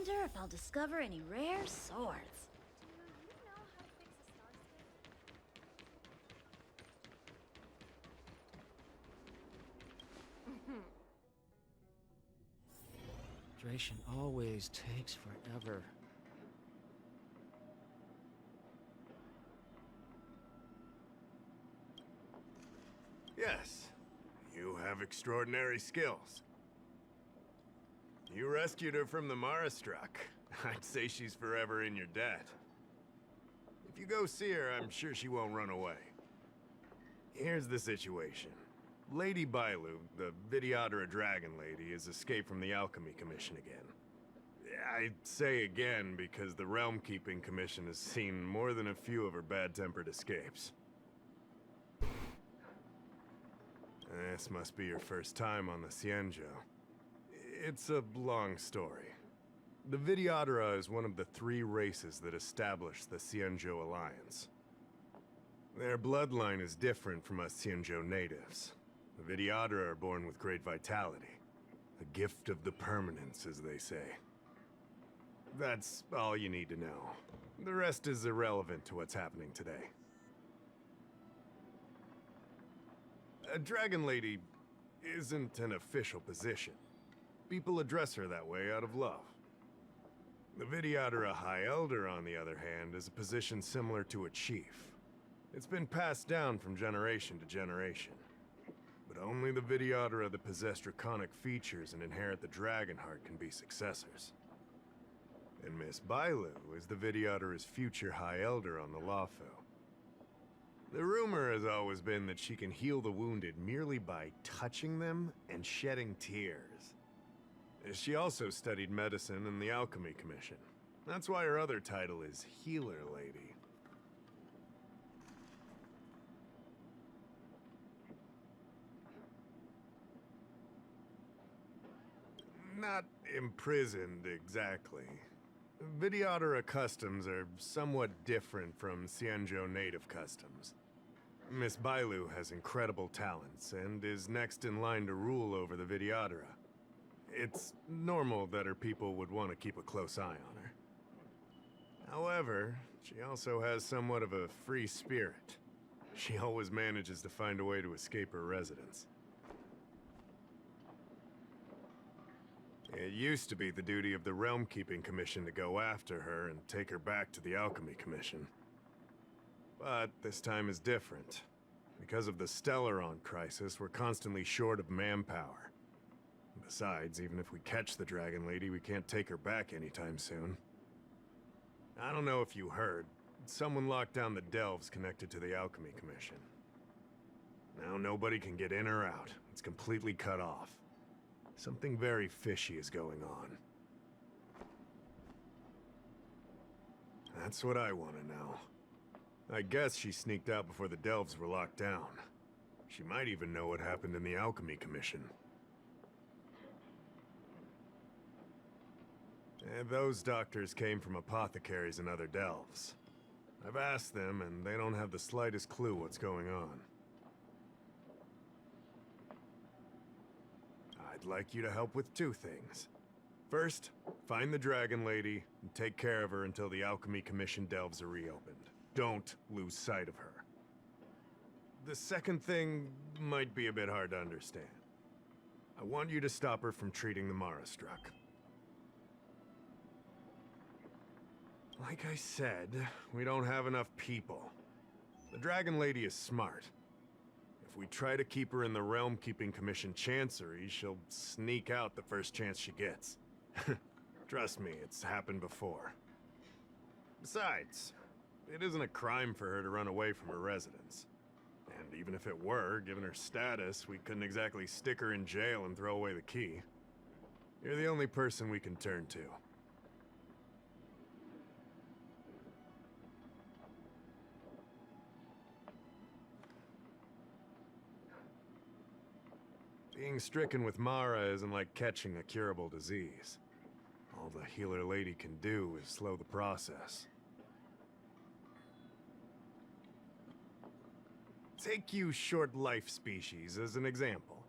wonder if I'll discover any rare swords. Hydration always takes forever. Yes, you have extraordinary skills. You rescued her from the Marastruck. I'd say she's forever in your debt. If you go see her, I'm sure she won't run away. Here's the situation. Lady Bailu, the Vidyadhara Dragon Lady, has escaped from the Alchemy Commission again. I say again because the Realm Keeping Commission has seen more than a few of her bad-tempered escapes. This must be your first time on the Xianzhou. It's a long story. The Vidyadhara is one of the 3 races that established the Xianzhou Alliance. Their bloodline is different from us Xianzhou natives. The Vidyadhara are born with great vitality. A gift of the permanence, as they say. That's all you need to know. The rest is irrelevant to what's happening today. A Dragon Lady isn't an official position. People address her that way out of love. The Vidyadhara High Elder, on the other hand, is a position similar to a chief. It's been passed down from generation to generation. But only the Vidyadhara that possess draconic features and inherit the dragon heart can be successors. And Miss Bailu is the Vidyadhara's future High Elder on the Lawfo. The rumor has always been that she can heal the wounded merely by touching them and shedding tears. She also studied medicine in the Alchemy Commission. That's why her other title is Healer Lady. Not imprisoned, exactly. Vidyadhara customs are somewhat different from Xianzhou native customs. Miss Bailu has incredible talents and is next in line to rule over the Vidyadhara. It's normal that her people would want to keep a close eye on her. However, she also has somewhat of a free spirit. She always manages to find a way to escape her residence. It used to be the duty of the Realm Keeping Commission to go after her and take her back to the Alchemy Commission. But this time is different. Because of the Stellaron crisis, we're constantly short of manpower. Besides, even if we catch the Dragon Lady, we can't take her back anytime soon. I don't know if you heard, someone locked down the delves connected to the Alchemy Commission. Now nobody can get in or out. It's completely cut off. Something very fishy is going on. That's what I want to know. I guess she sneaked out before the delves were locked down. She might even know what happened in the Alchemy Commission. And those doctors came from apothecaries and other delves. I've asked them, and they don't have the slightest clue what's going on. I'd like you to help with 2 things. First, find the Dragon Lady and take care of her until the Alchemy Commission delves are reopened. Don't lose sight of her. The second thing might be a bit hard to understand. I want you to stop her from treating the Marastruck. Like I said, we don't have enough people. The Dragon Lady is smart. If we try to keep her in the Realm Keeping Commission Chancery, she'll sneak out the first chance she gets. Trust me, it's happened before. Besides, it isn't a crime for her to run away from her residence. And even if it were, given her status, we couldn't exactly stick her in jail and throw away the key. You're the only person we can turn to. Being stricken with Mara isn't like catching a curable disease. All the Healer Lady can do is slow the process. Take you short life species as an example.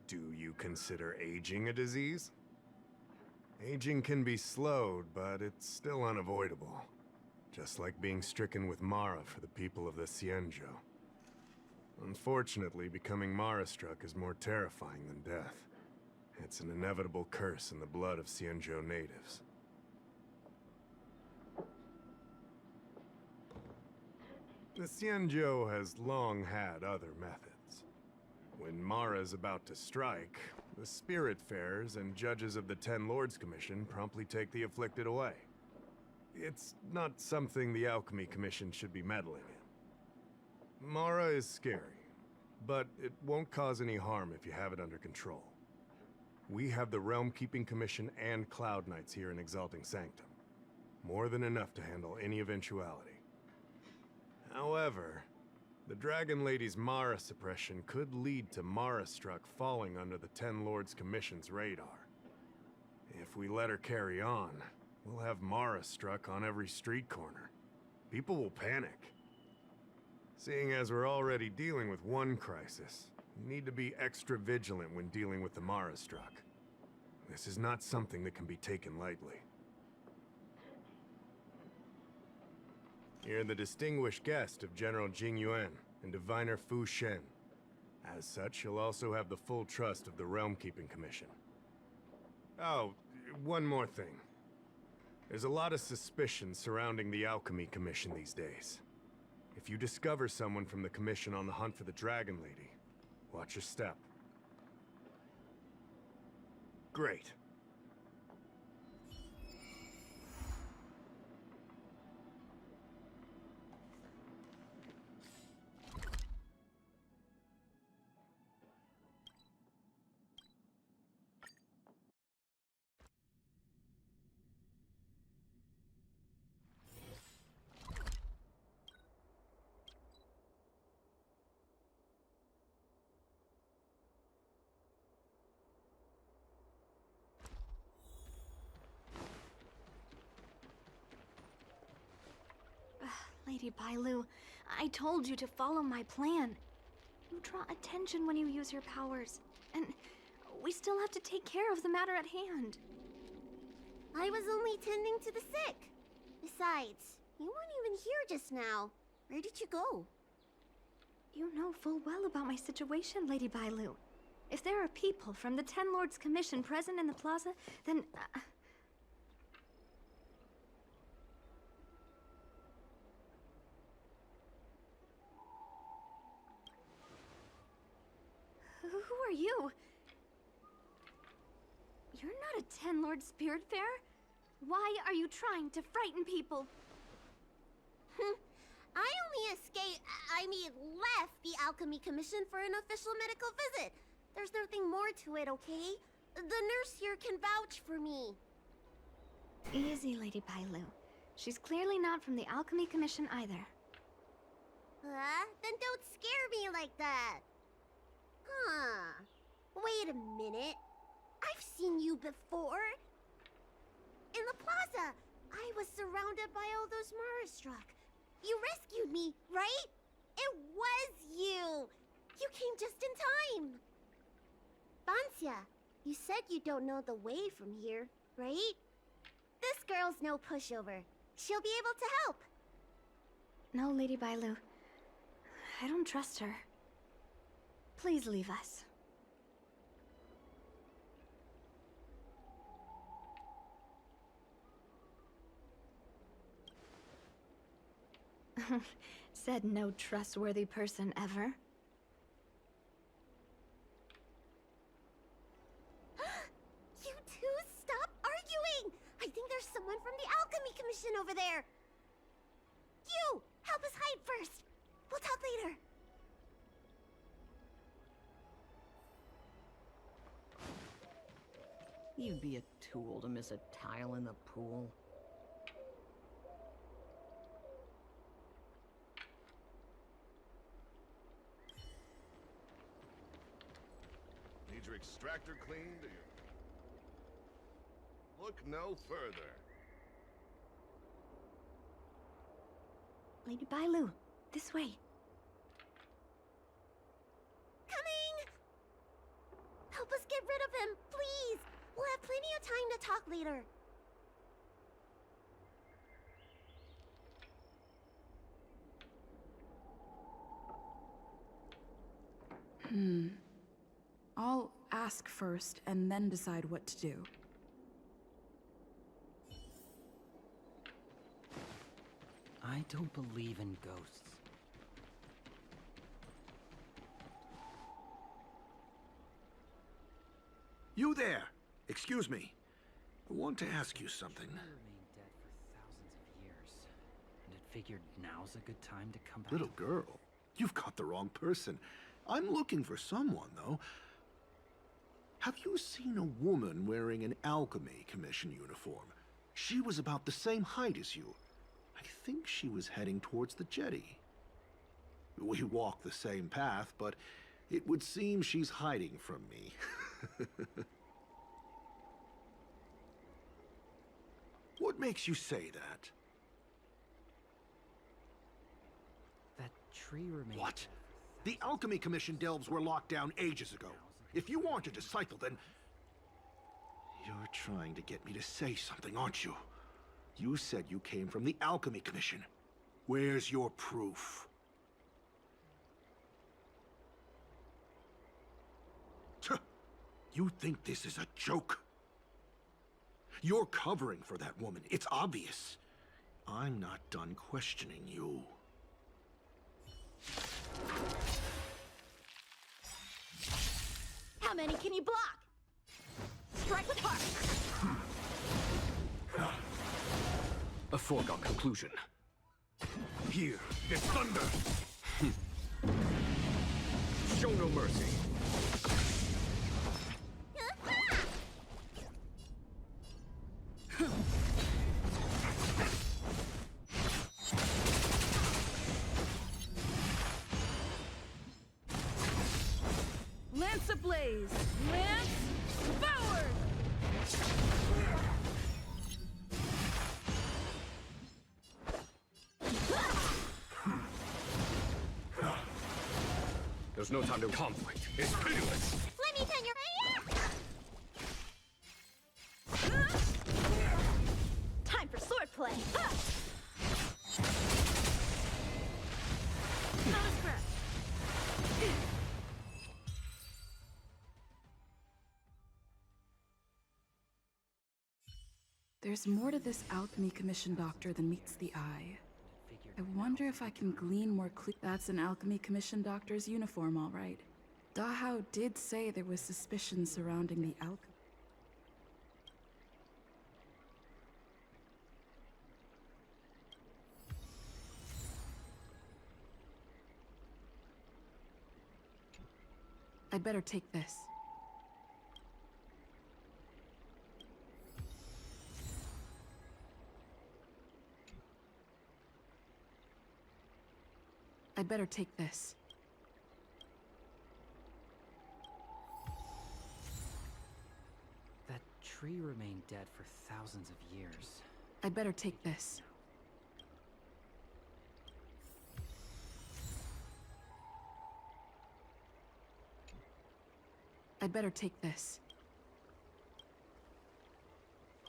Do you consider aging a disease? Aging can be slowed, but it's still unavoidable. Just like being stricken with Mara for the people of the Cienjo. Unfortunately, becoming Mara-struck is more terrifying than death. It's an inevitable curse in the blood of Cienjo natives. The Cienjo has long had other methods. When Mara is about to strike, the Spiritfarers and judges of the Ten Lords Commission promptly take the afflicted away. It's not something the Alchemy Commission should be meddling in. Mara is scary, but it won't cause any harm if you have it under control. We have the Realm-Keeping Commission and Cloud Knights here in Exalting Sanctum. More than enough to handle any eventuality. However, the Dragon Lady's Mara suppression could lead to Mara-struck falling under the Ten Lords Commission's radar. If we let her carry on, we'll have Mara-struck on every street corner. People will panic. Seeing as we're already dealing with one crisis, we need to be extra vigilant when dealing with the Mara-struck. This is not something that can be taken lightly. You're the distinguished guest of General Jing Yuan and Diviner Fu Shen. As such, you'll also have the full trust of the Realm-Keeping Commission. Oh, one more thing. There's a lot of suspicion surrounding the Alchemy Commission these days. If you discover someone from the Commission on the hunt for the Dragon Lady, watch your step. Great. Lady Bailu, I told you to follow my plan. You draw attention when you use your powers, and we still have to take care of the matter at hand. I was only tending to the sick. Besides, you weren't even here just now. Where did you go? You know full well about my situation, Lady Bailu. If there are people from the Ten Lords Commission present in the plaza, then... Who are you? You're not a Ten Lord Spiritfarer. Why are you trying to frighten people? I only left the Alchemy Commission for an official medical visit. There's nothing more to it, okay? The nurse here can vouch for me. Easy, Lady Bailu. She's clearly not from the Alchemy Commission either. Then don't scare me like that. Huh. Wait a minute. I've seen you before. In the plaza, I was surrounded by all those Mara-struck. You rescued me, right? It was you! You came just in time! Bancia, you said you don't know the way from here, right? This girl's no pushover. She'll be able to help. No, Lady Bailu. I don't trust her. Please leave us. Said no trustworthy person ever. You two, stop arguing! I think there's someone from the Alchemy Commission over there. You! Help us hide first. We'll talk later. You'd be a tool to miss a tile in the pool. Need your extractor cleaned? Look no further. Lady Bailu, this way. Coming! Help us get rid of him, please! We'll have plenty of time to talk later. I'll ask first and then decide what to do. I don't believe in ghosts. You there! Excuse me. I want to ask you something. They remain dead for thousands of years, and it figured now's a good time to come back. Little girl, you've got the wrong person. I'm looking for someone, though. Have you seen a woman wearing an Alchemy Commission uniform? She was about the same height as you. I think she was heading towards the jetty. We walk the same path, but it would seem she's hiding from me. What makes you say that? That tree remains. What? The Alchemy Commission delves were locked down ages ago. If you aren't a disciple, then... You're trying to get me to say something, aren't you? You said you came from the Alchemy Commission. Where's your proof? Tuh. You think this is a joke? You're covering for that woman. It's obvious. I'm not done questioning you. How many can you block? Strike with heart. A foregone conclusion. Here, it's thunder! Show no mercy. Lance ablaze! Lance forward! There's no time to conflict. It's pitiless. Let me turn your... Time for swordplay. There's more to this Alchemy Commission doctor than meets the eye. I wonder if I can glean more clues. That's an Alchemy Commission doctor's uniform, all right. Dahao did say there was suspicion surrounding the alchemy. I'd better take this. I'd better take this. That tree remained dead for thousands of years. I'd better take this. I'd better take this.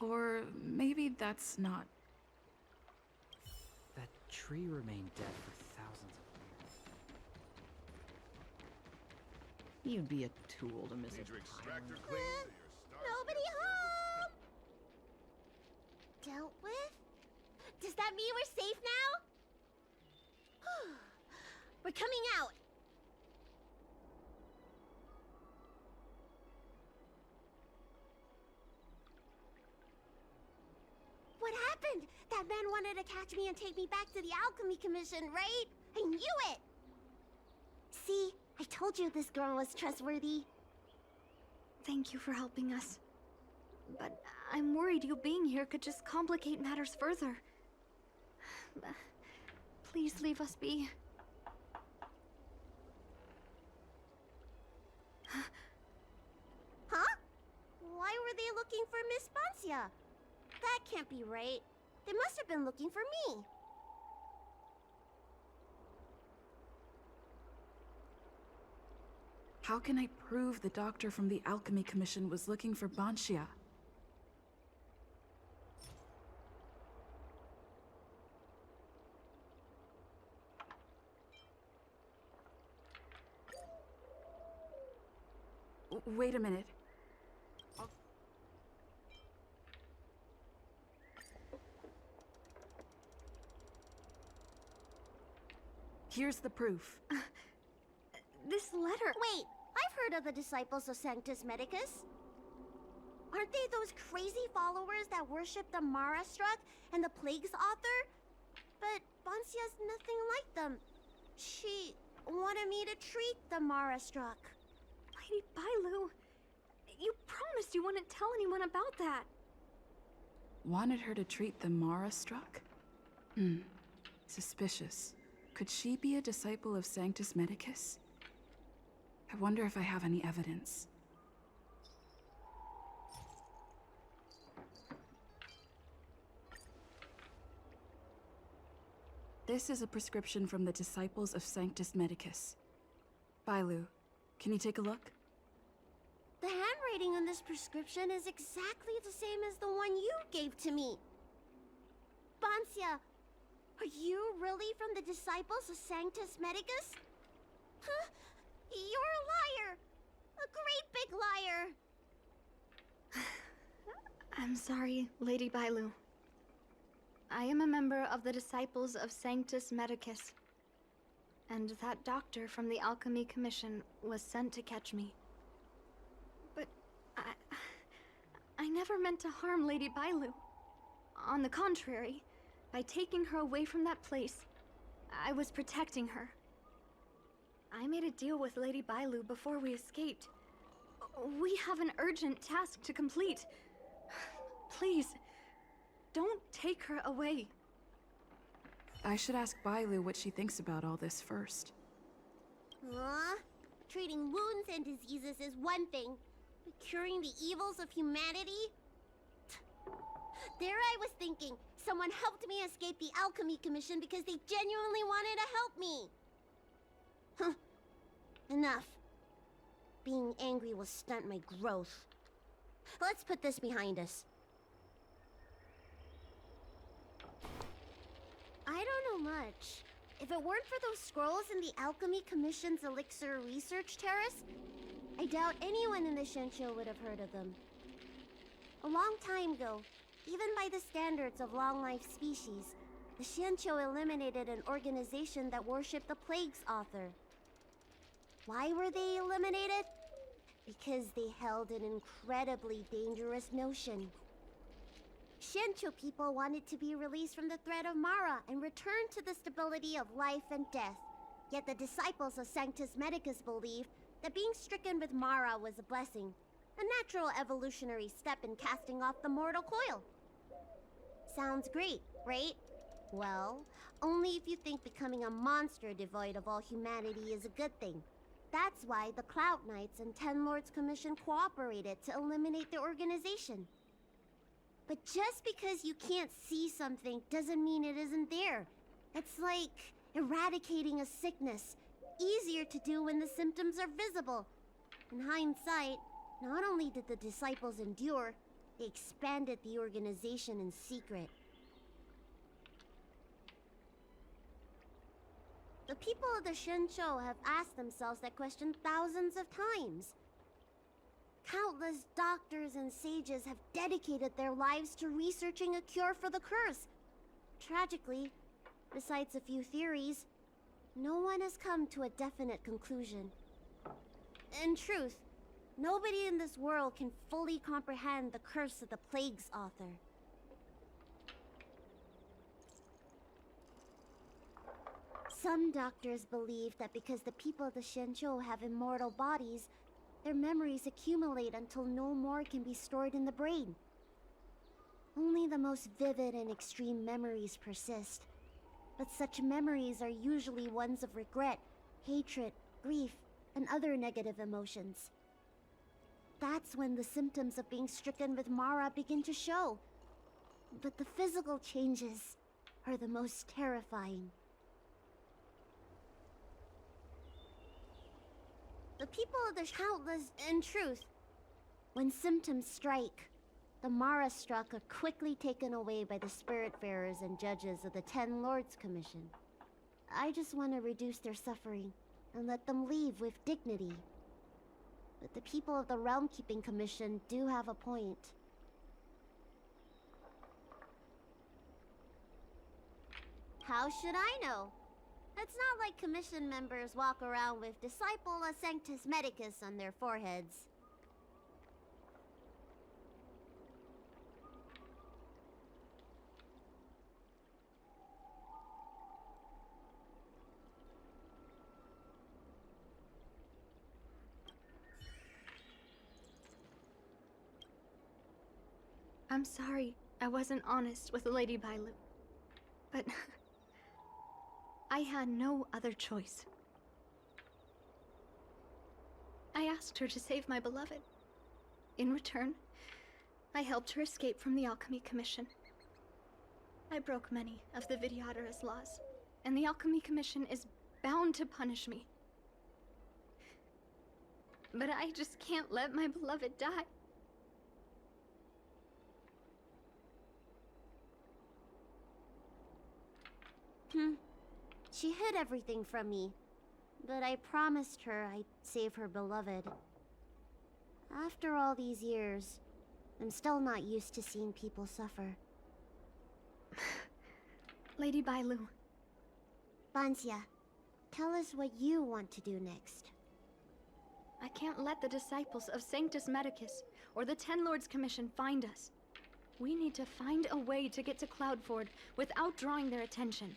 Or maybe that's not. That tree remained dead for thousands of years. You'd be a tool to miss Need your a extractor tyrant. clean so your stars Nobody home! Dealt with? Does that mean we're safe now? We're coming out. What happened? That man wanted to catch me and take me back to the Alchemy Commission, right? I knew it! See? I told you this girl was trustworthy. Thank you for helping us. But I'm worried you being here could just complicate matters further. Please leave us be. Huh? Why were they looking for Miss Bancia? That can't be right. They must have been looking for me. How can I prove the doctor from the Alchemy Commission was looking for Bancia? Wait a minute. Here's the proof. This letter. Wait, I've heard of the disciples of Sanctus Medicus. Aren't they those crazy followers that worship the Mara Struck and the Plague's author? But Bonsia's nothing like them. She wanted me to treat the Mara Struck. Lady Bailu, you promised you wouldn't tell anyone about that. Wanted her to treat the Mara struck? Suspicious. Could she be a disciple of Sanctus Medicus? I wonder if I have any evidence. This is a prescription from the disciples of Sanctus Medicus. Bailu, can you take a look? The handwriting on this prescription is exactly the same as the one you gave to me. Bonsia, are you really from the disciples of Sanctus Medicus? Huh? You're a liar! A great big liar! I'm sorry, Lady Bailu. I am a member of the Disciples of Sanctus Medicus. And that doctor from the Alchemy Commission was sent to catch me. But I never meant to harm Lady Bailu. On the contrary, by taking her away from that place, I was protecting her. I made a deal with Lady Bailu before we escaped. We have an urgent task to complete. Please, don't take her away. I should ask Bailu what she thinks about all this first. Treating wounds and diseases is one thing, but curing the evils of humanity? There I was thinking, someone helped me escape the Alchemy Commission because they genuinely wanted to help me. Enough. Being angry will stunt my growth. Let's put this behind us. I don't know much. If it weren't for those scrolls in the Alchemy Commission's Elixir Research Terrace, I doubt anyone in the Shenshou would have heard of them. A long time ago, even by the standards of long-life species, the Shenshou eliminated an organization that worshipped the Plague's author. Why were they eliminated? Because they held an incredibly dangerous notion. Shenshou people wanted to be released from the threat of Mara and return to the stability of life and death. Yet the disciples of Sanctus Medicus believed that being stricken with Mara was a blessing, a natural evolutionary step in casting off the mortal coil. Sounds great, right? Well, only if you think becoming a monster devoid of all humanity is a good thing. That's why the Cloud Knights and Ten Lords Commission cooperated to eliminate the organization. But just because you can't see something doesn't mean it isn't there. It's like eradicating a sickness. Easier to do when the symptoms are visible. In hindsight, not only did the disciples endure, they expanded the organization in secret. The people of the Shenshou have asked themselves that question thousands of times. Countless doctors and sages have dedicated their lives to researching a cure for the curse. Tragically, besides a few theories, no one has come to a definite conclusion. In truth, nobody in this world can fully comprehend the curse of the Plague's author. Some doctors believe that because the people of the Shenshou have immortal bodies, their memories accumulate until no more can be stored in the brain. Only the most vivid and extreme memories persist. But such memories are usually ones of regret, hatred, grief, and other negative emotions. That's when the symptoms of being stricken with Mara begin to show. But the physical changes are the most terrifying. The people of the countless, in truth, when symptoms strike, the Mara struck are quickly taken away by the Spiritfarers and judges of the Ten Lords Commission. I just want to reduce their suffering and let them leave with dignity. but the people of the Realm Keeping Commission do have a point. How should I know? It's not like Commission members walk around with Disciple a Sanctus Medicus on their foreheads. I'm sorry I wasn't honest with Lady Bailu. But I had no other choice. I asked her to save my beloved. In return, I helped her escape from the Alchemy Commission. I broke many of the Vidyadhara's laws, and the Alchemy Commission is bound to punish me. But I just can't let my beloved die. She hid everything from me, but I promised her I'd save her beloved. After all these years, I'm still not used to seeing people suffer. Lady Bailu. Bansia, tell us what you want to do next. I can't let the disciples of Sanctus Medicus or the Ten Lords Commission find us. We need to find a way to get to Cloudford without drawing their attention.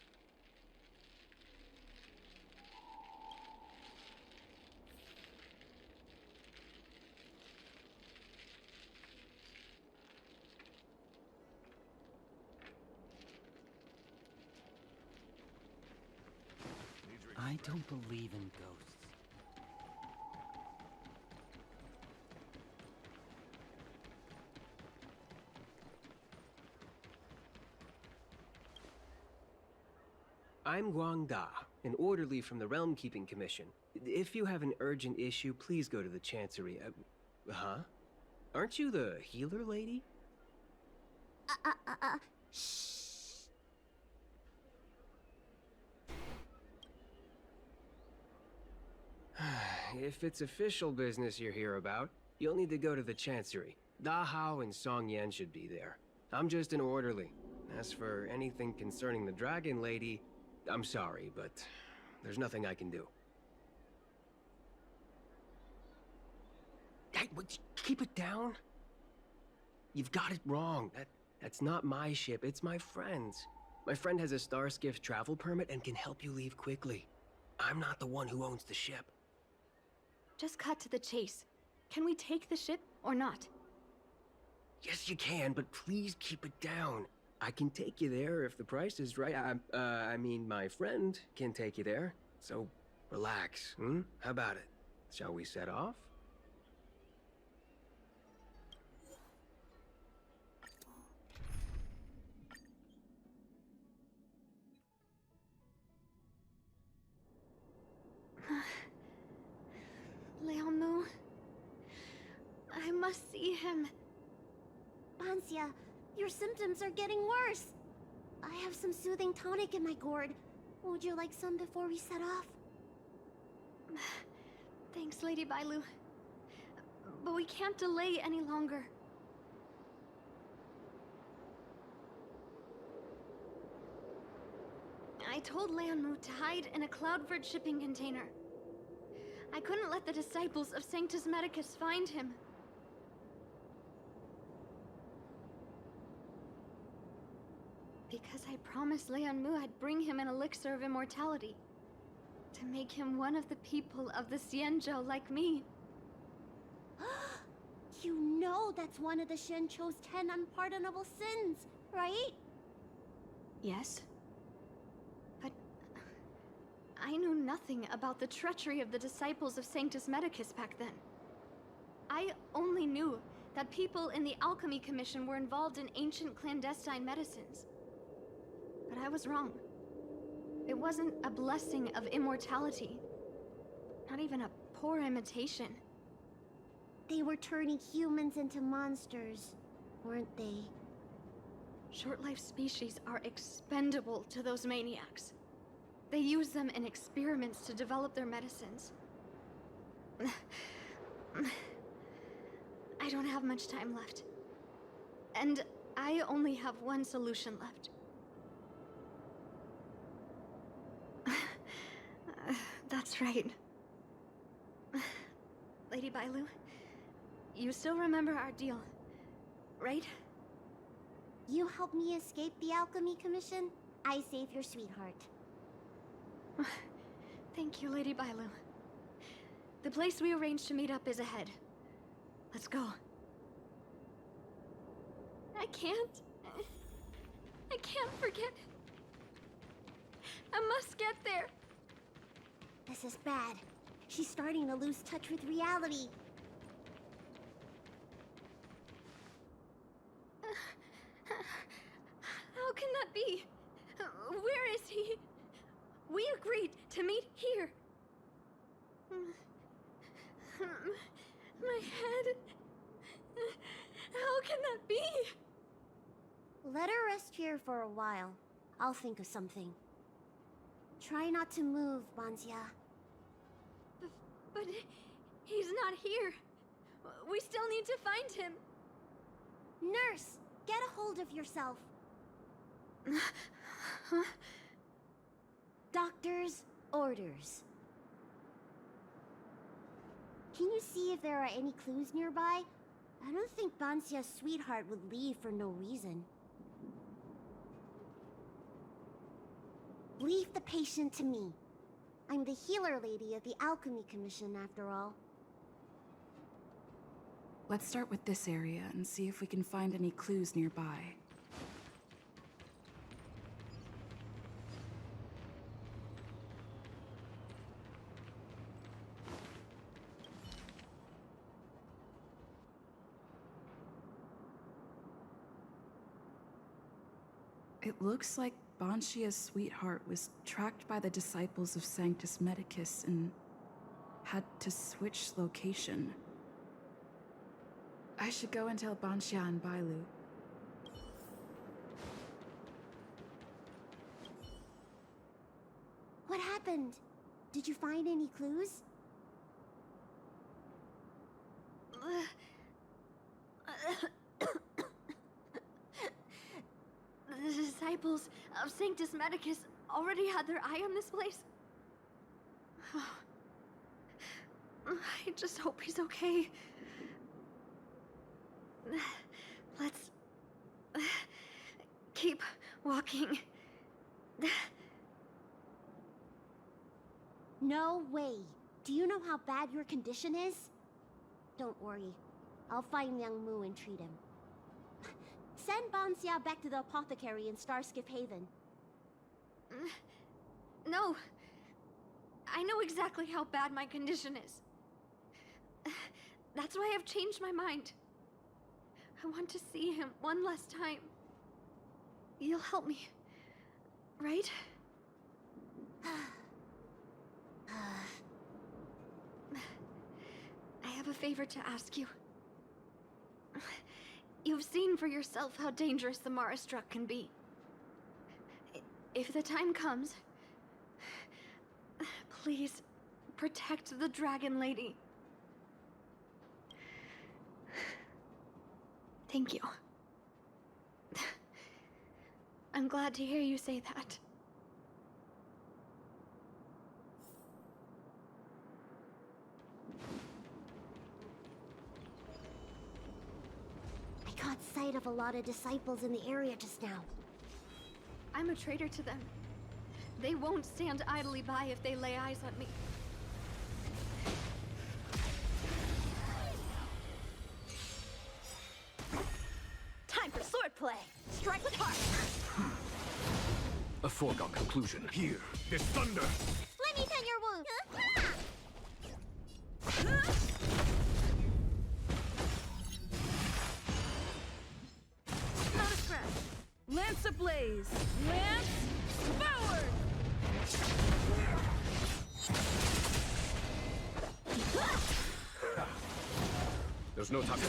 I don't believe in ghosts. I'm Guang Da, an orderly from the Realm Keeping Commission. If you have an urgent issue, please go to the Chancery. Huh? Aren't you the healer lady? Shh. If it's official business you're here about, you'll need to go to the Chancery. Da Hao and Song Yan should be there. I'm just an orderly. As for anything concerning the Dragon Lady, I'm sorry, but there's nothing I can do. Hey, keep it down. You've got it wrong. That's not my ship, it's my friend's. My friend has a Starskiff travel permit and can help you leave quickly. I'm not the one who owns the ship. Just cut to the chase. Can we take the ship or not? Yes, you can, but please keep it down. I can take you there if the price is right. I mean, my friend can take you there. So, relax, hmm? How about it? Shall we set off? Leomu. I must see him. Bansia, your symptoms are getting worse. I have some soothing tonic in my gourd. Would you like some before we set off? Thanks, Lady Bailu. But we can't delay any longer. I told Leonmu to hide in a Cloudford shipping container. I couldn't let the disciples of Sanctus Medicus find him. Because I promised Leonmu I'd bring him an elixir of immortality. To make him one of the people of the Xianzhou like me. You know that's one of the Shencho's 10 unpardonable sins, right? Yes. But I knew nothing about the treachery of the disciples of Sanctus Medicus back then. I only knew that people in the Alchemy Commission were involved in ancient clandestine medicines. But I was wrong. It wasn't a blessing of immortality. Not even a poor imitation. They were turning humans into monsters, weren't they? Short-life species are expendable to those maniacs. They use them in experiments to develop their medicines. I don't have much time left. And I only have one solution left. That's right. Lady Bailu, you still remember our deal, right? You helped me escape the Alchemy Commission, I save your sweetheart. Thank you, Lady Bailu. The place we arranged to meet up is ahead. Let's go. I can't forget. I must get there. This is bad. She's starting to lose touch with reality. How can that be? Where is he? We agreed to meet here. My head. How can that be? Let her rest here for a while. I'll think of something. Try not to move, Banzia. But he's not here. We still need to find him. Nurse, get a hold of yourself. Doctor's orders. Can you see if there are any clues nearby? I don't think Banzia's sweetheart would leave for no reason. Leave the patient to me. I'm the healer lady of the Alchemy Commission, after all. Let's start with this area and see if we can find any clues nearby. It looks like Banshia's sweetheart was tracked by the disciples of Sanctus Medicus and had to switch location. I should go and tell Banshia and Bailu. What happened? Did you find any clues? The disciples of Sanctus Medicus already had their eye on this place. I just hope he's okay. Let's keep walking. No way. Do you know how bad your condition is? Don't worry. I'll find Yang Mu and treat him. Send Banxia back to the apothecary in Starskip Haven. No. I know exactly how bad my condition is. That's why I've changed my mind. I want to see him one last time. You'll help me, right? I have a favor to ask you. You've seen for yourself how dangerous the Mara Struck can be. If the time comes, please protect the Dragon Lady. Thank you. I'm glad to hear you say that. I caught sight of a lot of disciples in the area just now. I'm a traitor to them. They won't stand idly by if they lay eyes on me. Time for swordplay. Strike with heart. A foregone conclusion. Here, this thunder! Let me tend your wound. Not a scratch. Lance ablaze! Lance forward! There's no time to...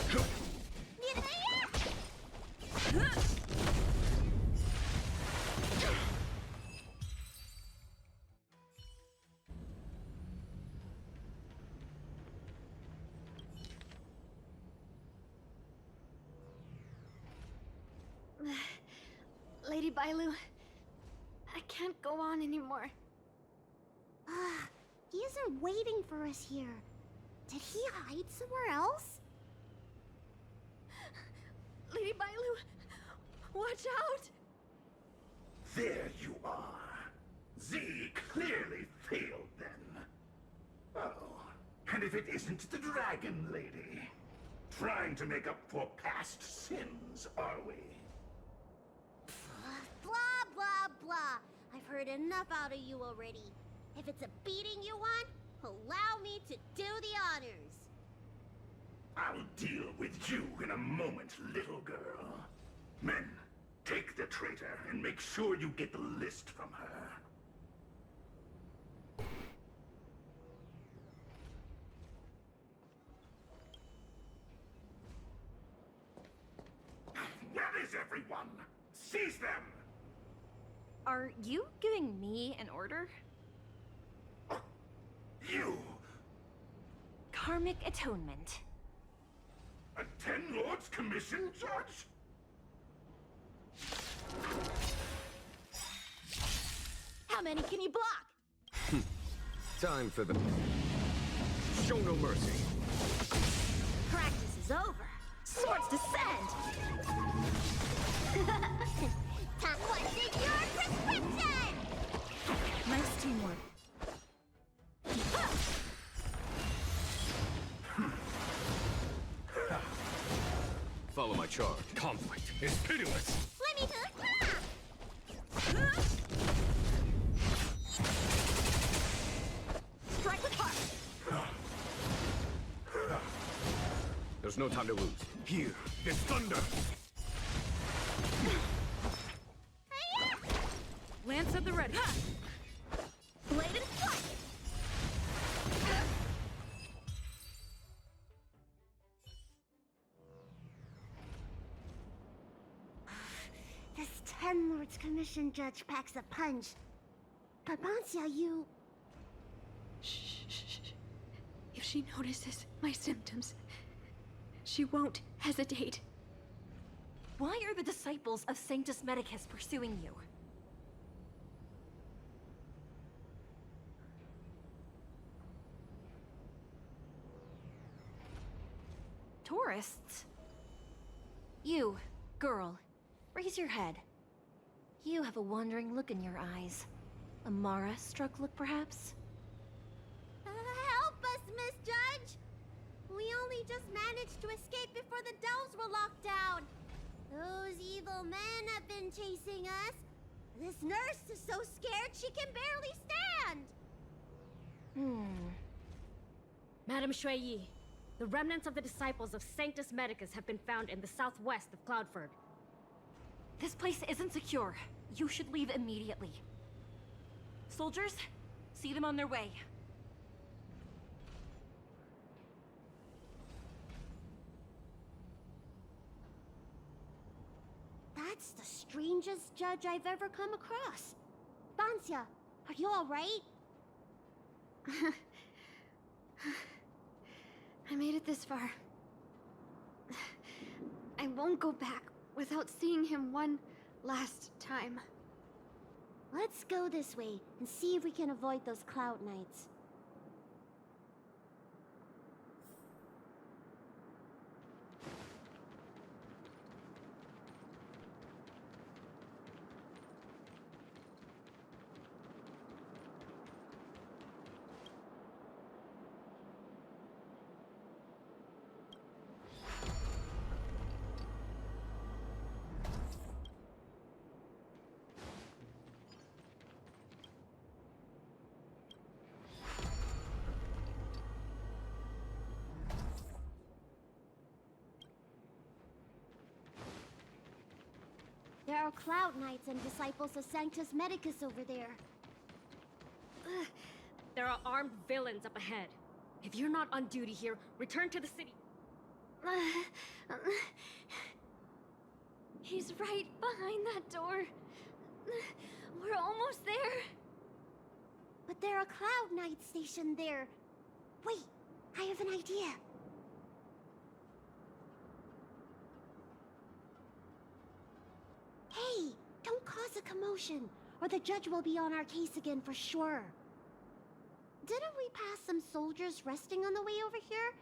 Lady Bailu. I can't go on anymore. He isn't waiting for us here. Did he hide somewhere else? Lady Bailu, watch out! There you are. Z clearly failed then. Oh, and if it isn't the Dragon Lady. Trying to make up for past sins, are we? Blah, blah, blah. I've heard enough out of you already. If it's a beating you want, allow me to do the honors. I'll deal with you in a moment, little girl. Men, take the traitor and make sure you get the list from her. Where is everyone? Seize them! Are you giving me an order? You! Karmic atonement. A Ten Lords Commission judge? How many can you block? Time for the... Show no mercy. Practice is over. Swords descend! Time what's in your prescription! Nice teamwork. Follow my charge. Conflict is pitiless. Let me Strike with heart! There's no time to lose. Here, there's thunder! Lance at the ready. Bladed flight! This Ten Lords Commission judge packs a punch. But Bancia, you... Shh. If she notices my symptoms, she won't hesitate. Why are the disciples of Sanctus Medicus pursuing you? Tourists? You, girl, raise your head. You have a wandering look in your eyes. A Mara-struck look, perhaps? Help us, Miss Judge! We only just managed to escape before the dells were locked down. Those evil men have been chasing us. This nurse is so scared she can barely stand. Madame Shuiyi, the remnants of the disciples of Sanctus Medicus have been found in the southwest of Cloudford. This place isn't secure. You should leave immediately. Soldiers, see them on their way. That's the strangest judge I've ever come across. Bancia, are you alright? I made it this far. I won't go back without seeing him one last time. Let's go this way and see if we can avoid those cloud knights. There are Cloud Knights and disciples of Sanctus Medicus over there. There are armed villains up ahead. If you're not on duty here, return to the city. He's right behind that door. We're almost there. But there are Cloud Knights stationed there. Wait, I have an idea. Hey, don't call commotion, or the judge will be on our case again for sure. Didn't we pass some soldiers resting on the way over here?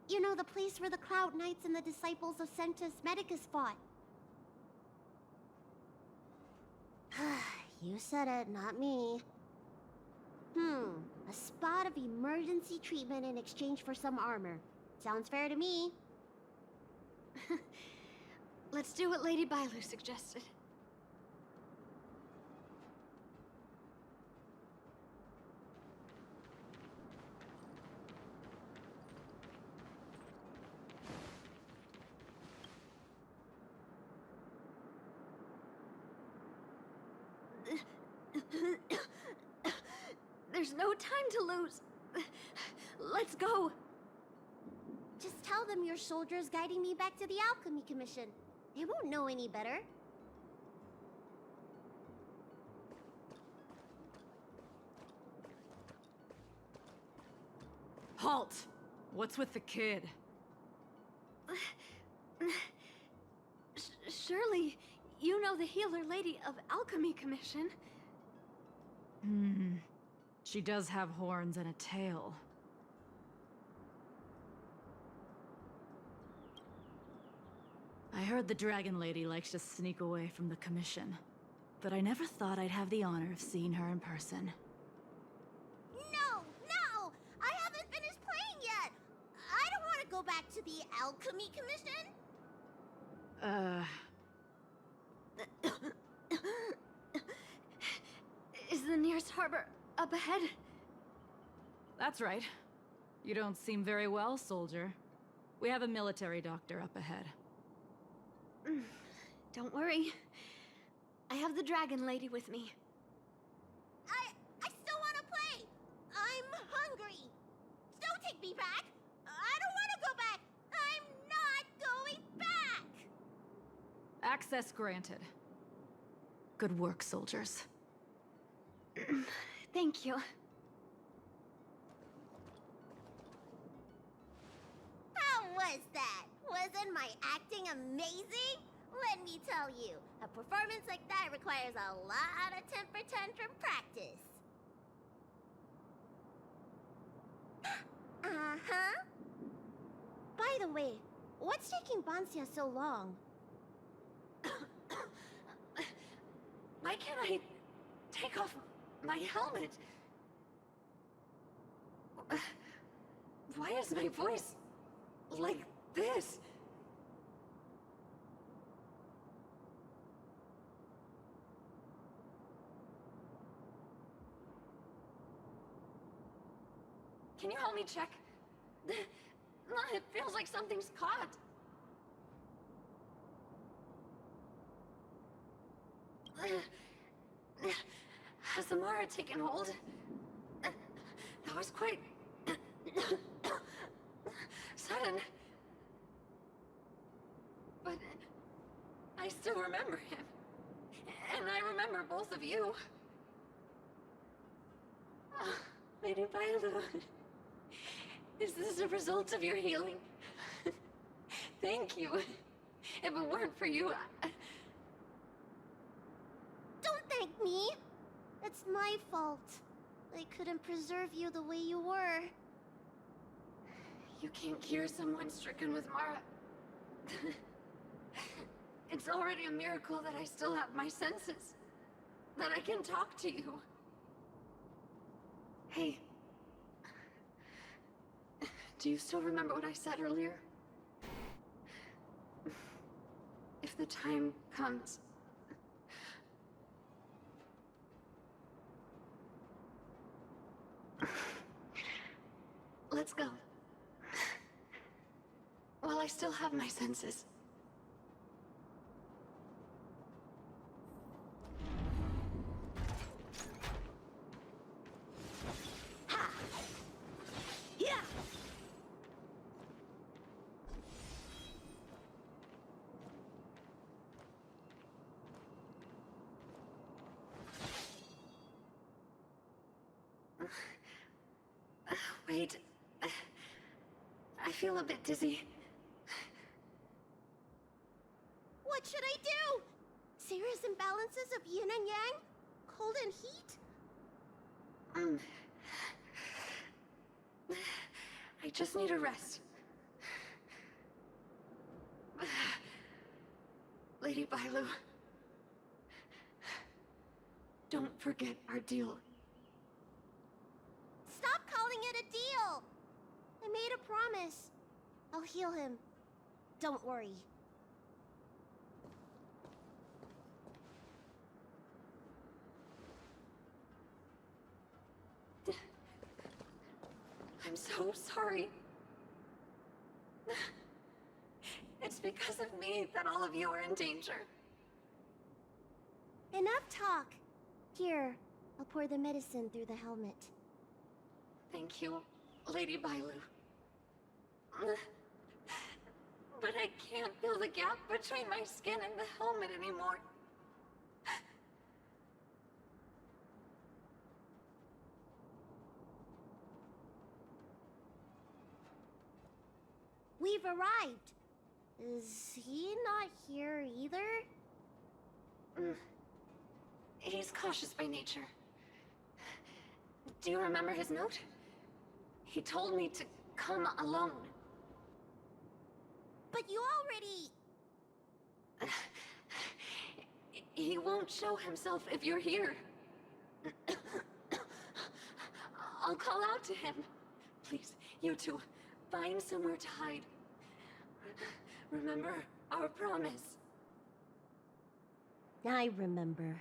You know, the place where the Cloud Knights and the disciples of Sanctus Medicus fought. You said it, not me. A spot of emergency treatment in exchange for some armor. Sounds fair to me. Let's do what Lady Bailu suggested. There's no time to lose. Let's go. Just tell them your soldiers guiding me back to the Alchemy Commission. They won't know any better. Halt! What's with the kid? Surely, you know the healer lady of Alchemy Commission. She does have horns and a tail. I heard the Dragon Lady likes to sneak away from the Commission, but I never thought I'd have the honor of seeing her in person. No! I haven't finished playing yet! I don't want to go back to the Alchemy Commission! Is the nearest harbor up ahead? That's right. You don't seem very well, soldier. We have a military doctor up ahead. Don't worry. I have the Dragon Lady with me. I still want to play! I'm hungry! Don't take me back! I don't want to go back! I'm not going back! Access granted. Good work, soldiers. Thank you. How was that? Wasn't my acting amazing? Let me tell you, a performance like that requires a lot of temper tantrum practice. Uh-huh. By the way, what's taking Bansia so long? Why can't I take off my helmet? Why is my voice like this? Can you help me check? It feels like something's caught. Has Amara taken hold? That was quite sudden. But I still remember him. And I remember both of you. Lady Bailu, is this a result of your healing? Thank you. If it weren't for you, Don't thank me. It's my fault. I couldn't preserve you the way you were. You can't cure someone stricken with Mara. It's already a miracle that I still have my senses. That I can talk to you. Hey. Do you still remember what I said earlier? If the time comes... Let's go. While I still have my senses. Ha! Yeah! Wait. I feel a bit dizzy. What should I do? Serious imbalances of yin and yang? Cold and heat? I just need a rest. Lady Bailu, don't forget our deal. Stop calling it a deal! I made a promise. I'll heal him. Don't worry. I'm so sorry. It's because of me that all of you are in danger. Enough talk. Here, I'll pour the medicine through the helmet. Thank you, Lady Bailu. But I can't feel the gap between my skin and the helmet anymore. We've arrived. Is he not here either? He's cautious by nature. Do you remember his note? He told me to come alone. But you already... He won't show himself if you're here. I'll call out to him. Please, you two, find somewhere to hide. Remember our promise. I remember.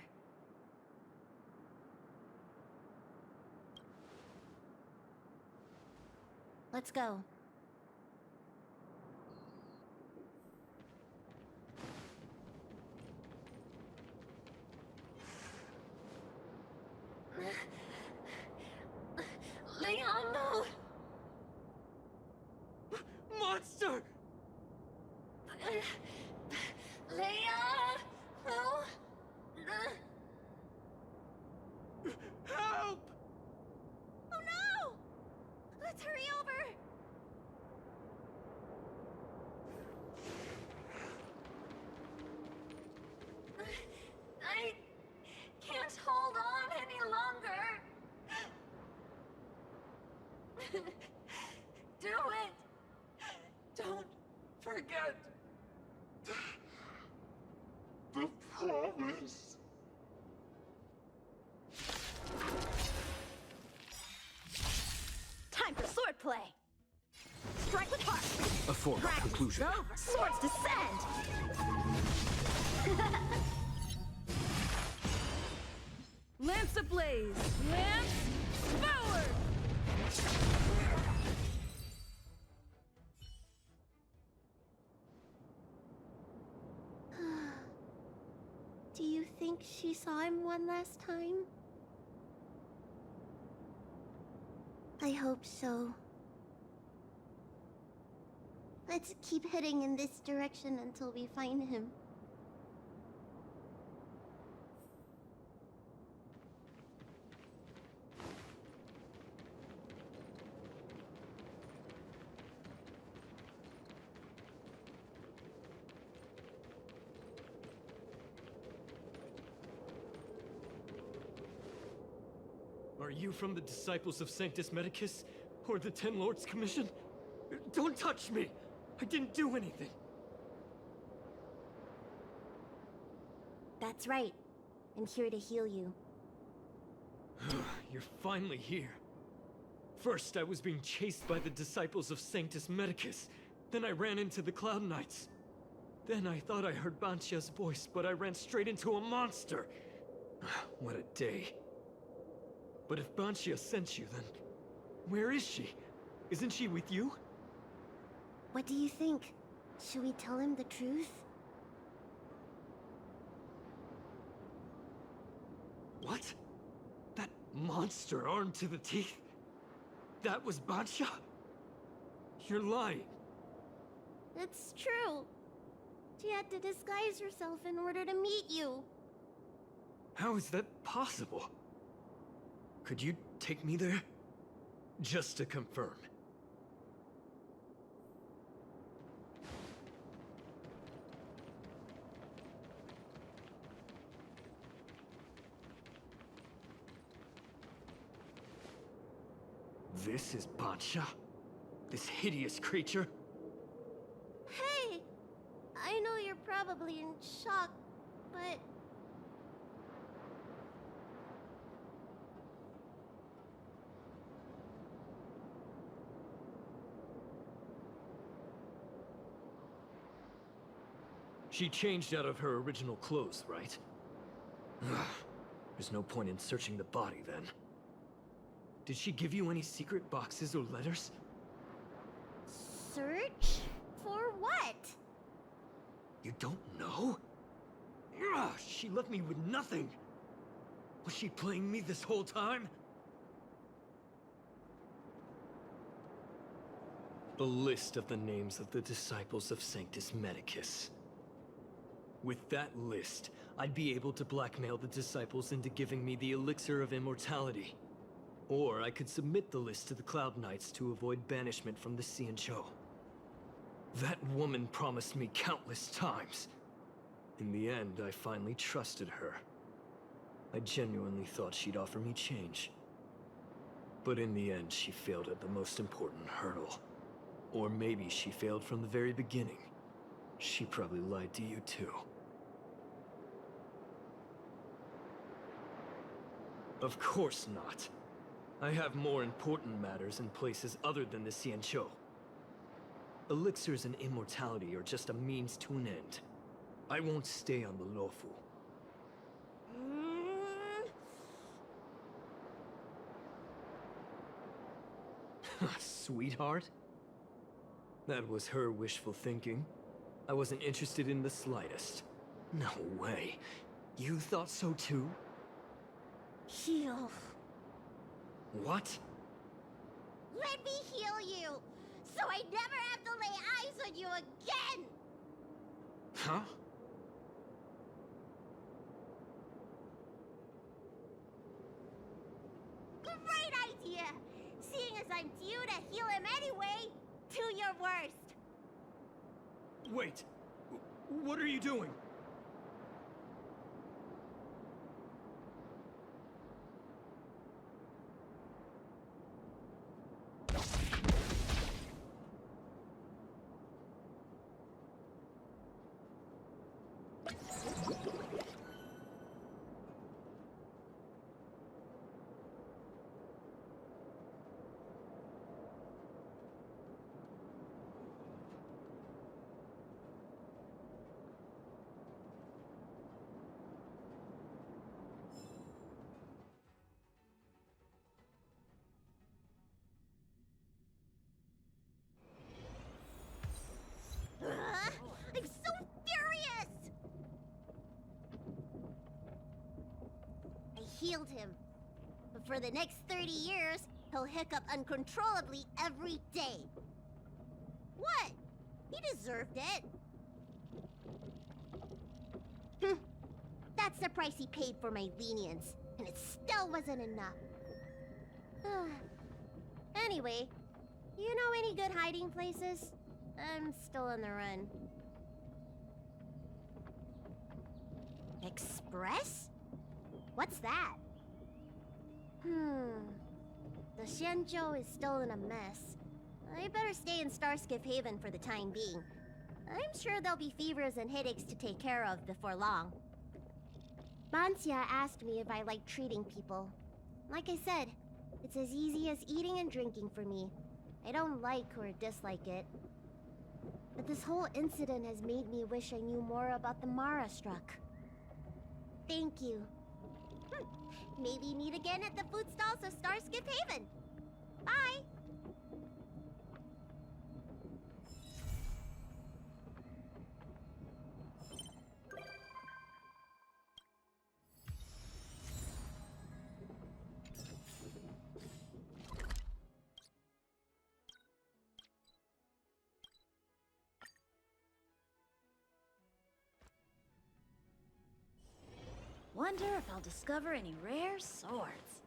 Let's go. Leon, no! Monster! Leon! No! Help! Oh no! Let's hurry over! I can't hold on any longer. Do it! Don't forget the promise. Time for swordplay. Strike with heart. A foregone conclusion. Over. Swords descend. Lance ablaze! Lance forward! Do you think she saw him one last time? I hope so. Let's keep heading in this direction until we find him. Are you from the Disciples of Sanctus Medicus? Or the Ten Lords Commission? Don't touch me! I didn't do anything! That's right. I'm here to heal you. You're finally here. First, I was being chased by the Disciples of Sanctus Medicus. Then I ran into the Cloud Knights. Then I thought I heard Banshia's voice, but I ran straight into a monster. What a day. But if Banshia sent you, then where is she? Isn't she with you? What do you think? Should we tell him the truth? What? That monster armed to the teeth? That was Banshia? You're lying. It's true. She had to disguise herself in order to meet you. How is that possible? Could you take me there? Just to confirm. This is Bancha? This hideous creature? Hey! I know you're probably in shock, but... She changed out of her original clothes, right? Ugh. There's no point in searching the body, then. Did she give you any secret boxes or letters? Search? For what? You don't know? Ugh, she left me with nothing! Was she playing me this whole time? A list of the names of the disciples of Sanctus Medicus. With that list, I'd be able to blackmail the disciples into giving me the elixir of immortality. Or I could submit the list to the Cloud Knights to avoid banishment from the Xianzhou. That woman promised me countless times. In the end, I finally trusted her. I genuinely thought she'd offer me change. But in the end, she failed at the most important hurdle. Or maybe she failed from the very beginning. She probably lied to you too. Of course not. I have more important matters in places other than the Xianzhou. Elixirs and immortality are just a means to an end. I won't stay on the Luofu. Sweetheart? That was her wishful thinking. I wasn't interested in the slightest. No way. You thought so too? Heal. What? Let me heal you, so I never have to lay eyes on you again! Huh? Great idea! Seeing as I'm due to heal him anyway, do your worst. Wait. What are you doing? I'm so furious! I healed him. But for the next 30 years, he'll hiccup uncontrollably every day. What? He deserved it. That's the price he paid for my lenience, and it still wasn't enough. Anyway, you know any good hiding places? I'm still on the run. Express? What's that? The Xianzhou is still in a mess. I better stay in Starskiff Haven for the time being. I'm sure there'll be fevers and headaches to take care of before long. Banxia asked me if I like treating people. Like I said, it's as easy as eating and drinking for me. I don't like or dislike it. But this whole incident has made me wish I knew more about the Mara struck. Thank you. Maybe meet again at the food stalls of Starskiff Haven. Bye! Wonder if I'll discover any rare swords.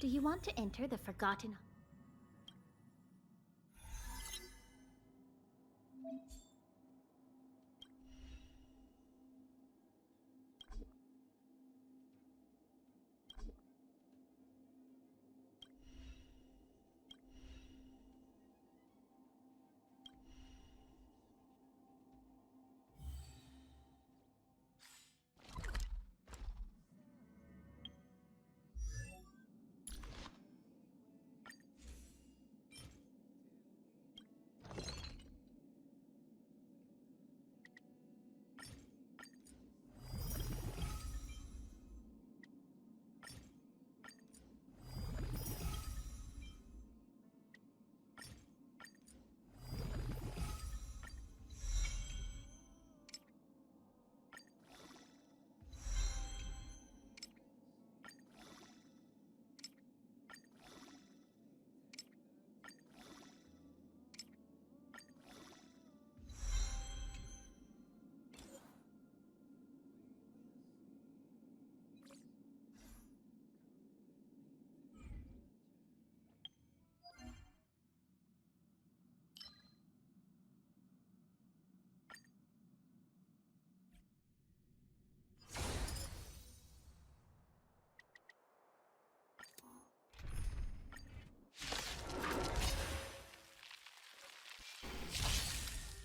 Do you want to enter the Forgotten?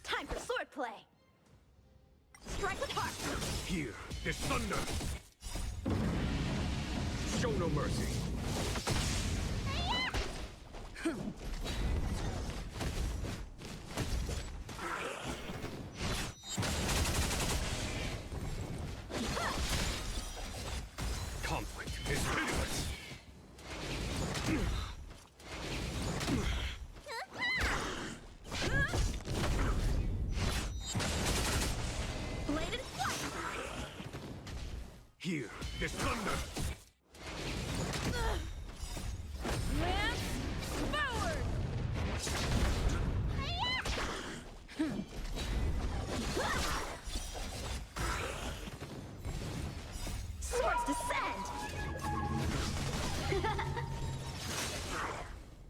Time for swordplay! Strike with heart! Here is thunder! Show no mercy! Conflict is pitiless! Bladed flight! Here is thunder! Lance forward! Swords descend!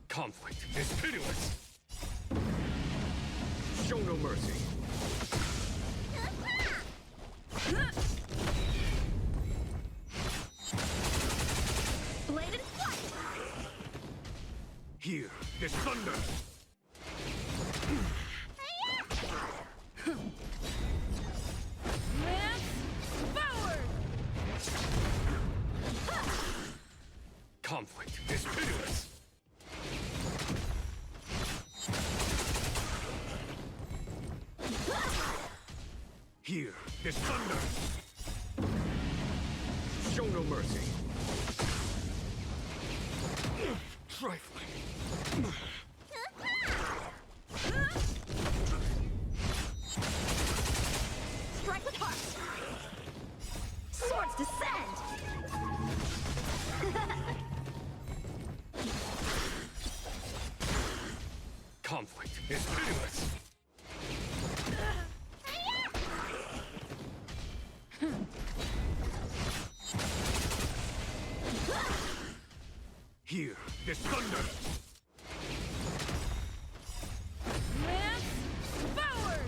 Conflict is pitiless! Show no mercy! Bladed flight! Here is thunder! Lance forward! Conflict is pitiless! Here is thunder! Show no mercy! Trifling! Strike with heart! Swords descend! Conflict is pitiless! Here is thunder! Lance forward!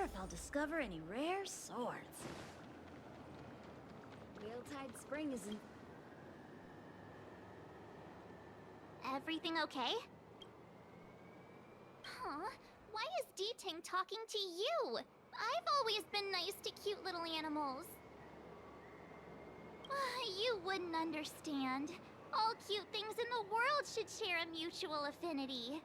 if I'll discover any rare swords. Wheeltide Spring isn't... Everything okay? Huh? Why is D-Ting talking to you? I've always been nice to cute little animals. You wouldn't understand. All cute things in the world should share a mutual affinity.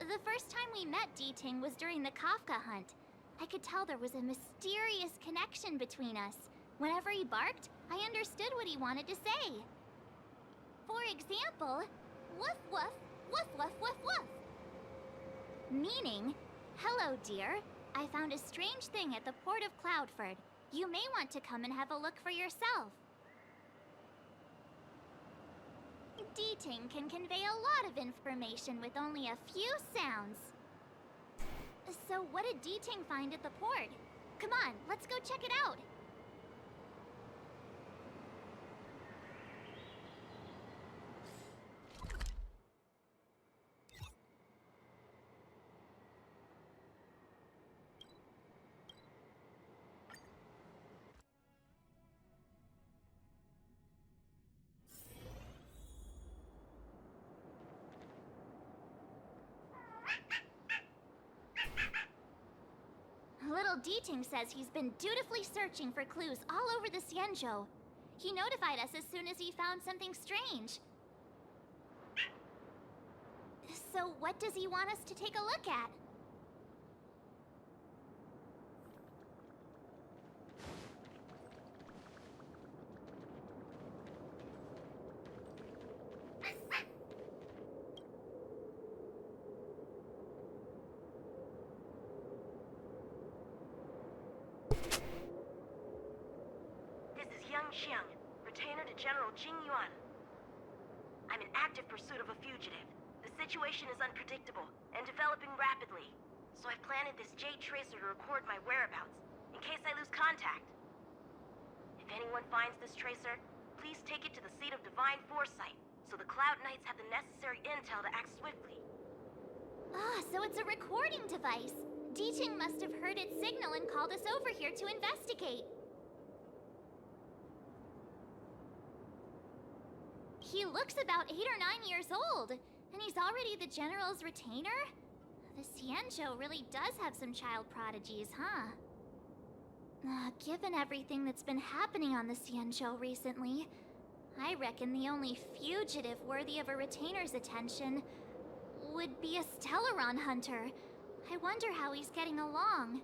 The first time we met D-Ting was during the Kafka hunt. I could tell there was a mysterious connection between us. Whenever he barked, I understood what he wanted to say. For example, woof woof, woof woof woof woof. Meaning, hello dear, I found a strange thing at the port of Cloudford. You may want to come and have a look for yourself. D-Ting can convey a lot of information with only a few sounds. So what did D-Ting find at the port? Come on, let's go check it out. Little D-Ting says he's been dutifully searching for clues all over the Xianzhou. He notified us as soon as he found something strange. So what does he want us to take a look at? Xiang, retainer to General Jing Yuan. I'm in active pursuit of a fugitive. The situation is unpredictable and developing rapidly, so I've planted this jade tracer to record my whereabouts, in case I lose contact. If anyone finds this tracer, please take it to the seat of divine foresight, so the Cloud Knights have the necessary intel to act swiftly. Ah, so it's a recording device. D-Ting must have heard its signal and called us over here to investigate. He looks about 8 or 9 years old, and he's already the General's retainer? The Xianzhou really does have some child prodigies, huh? Given everything that's been happening on the Xianzhou recently, I reckon the only fugitive worthy of a retainer's attention would be a Stellaron hunter. I wonder how he's getting along.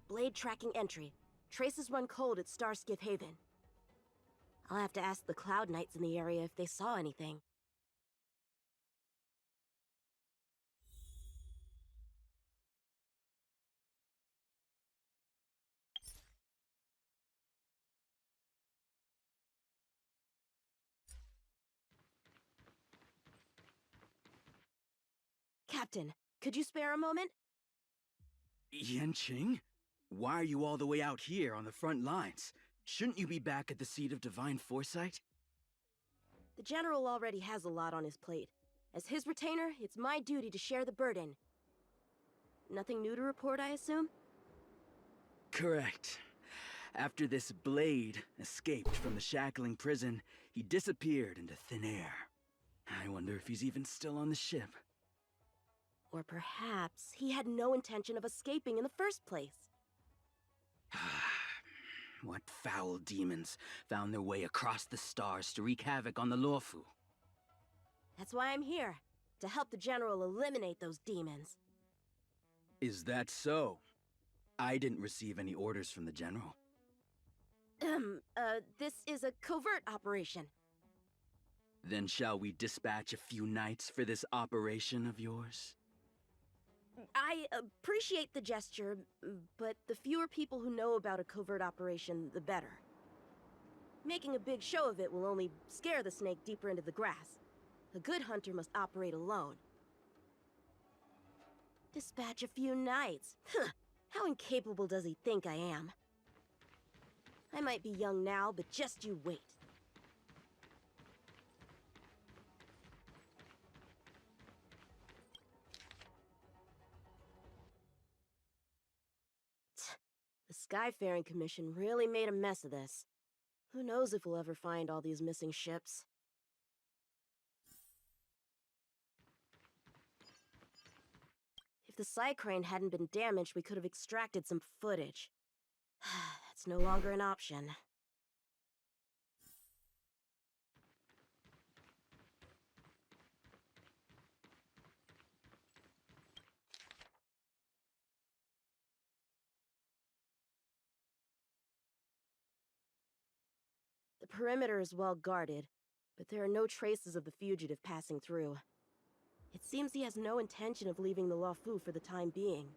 Blade tracking entry. Traces run cold at Starskiff Haven. I'll have to ask the Cloud Knights in the area if they saw anything. Captain, could you spare a moment? Yanqing? Why are you all the way out here on the front lines? Shouldn't you be back at the seat of divine foresight? The General already has a lot on his plate. As his retainer, it's my duty to share the burden. Nothing new to report, I assume? Correct. After this Blade escaped from the shackling prison, he disappeared into thin air. I wonder if he's even still on the ship. Or perhaps he had no intention of escaping in the first place. What foul demons found their way across the stars to wreak havoc on the Luofu? That's why I'm here, to help the General eliminate those demons. Is that so? I didn't receive any orders from the General. This is a covert operation. Then shall we dispatch a few knights for this operation of yours? I appreciate the gesture, but the fewer people who know about a covert operation, the better. Making a big show of it will only scare the snake deeper into the grass. A good hunter must operate alone. Dispatch a few knights. Huh. How incapable does he think I am? I might be young now, but just you wait. The Skyfaring Commission really made a mess of this. Who knows if we'll ever find all these missing ships? If the Psycrane hadn't been damaged, we could have extracted some footage. That's no longer an option. The perimeter is well guarded, but there are no traces of the fugitive passing through. It seems he has no intention of leaving the Luofu for the time being.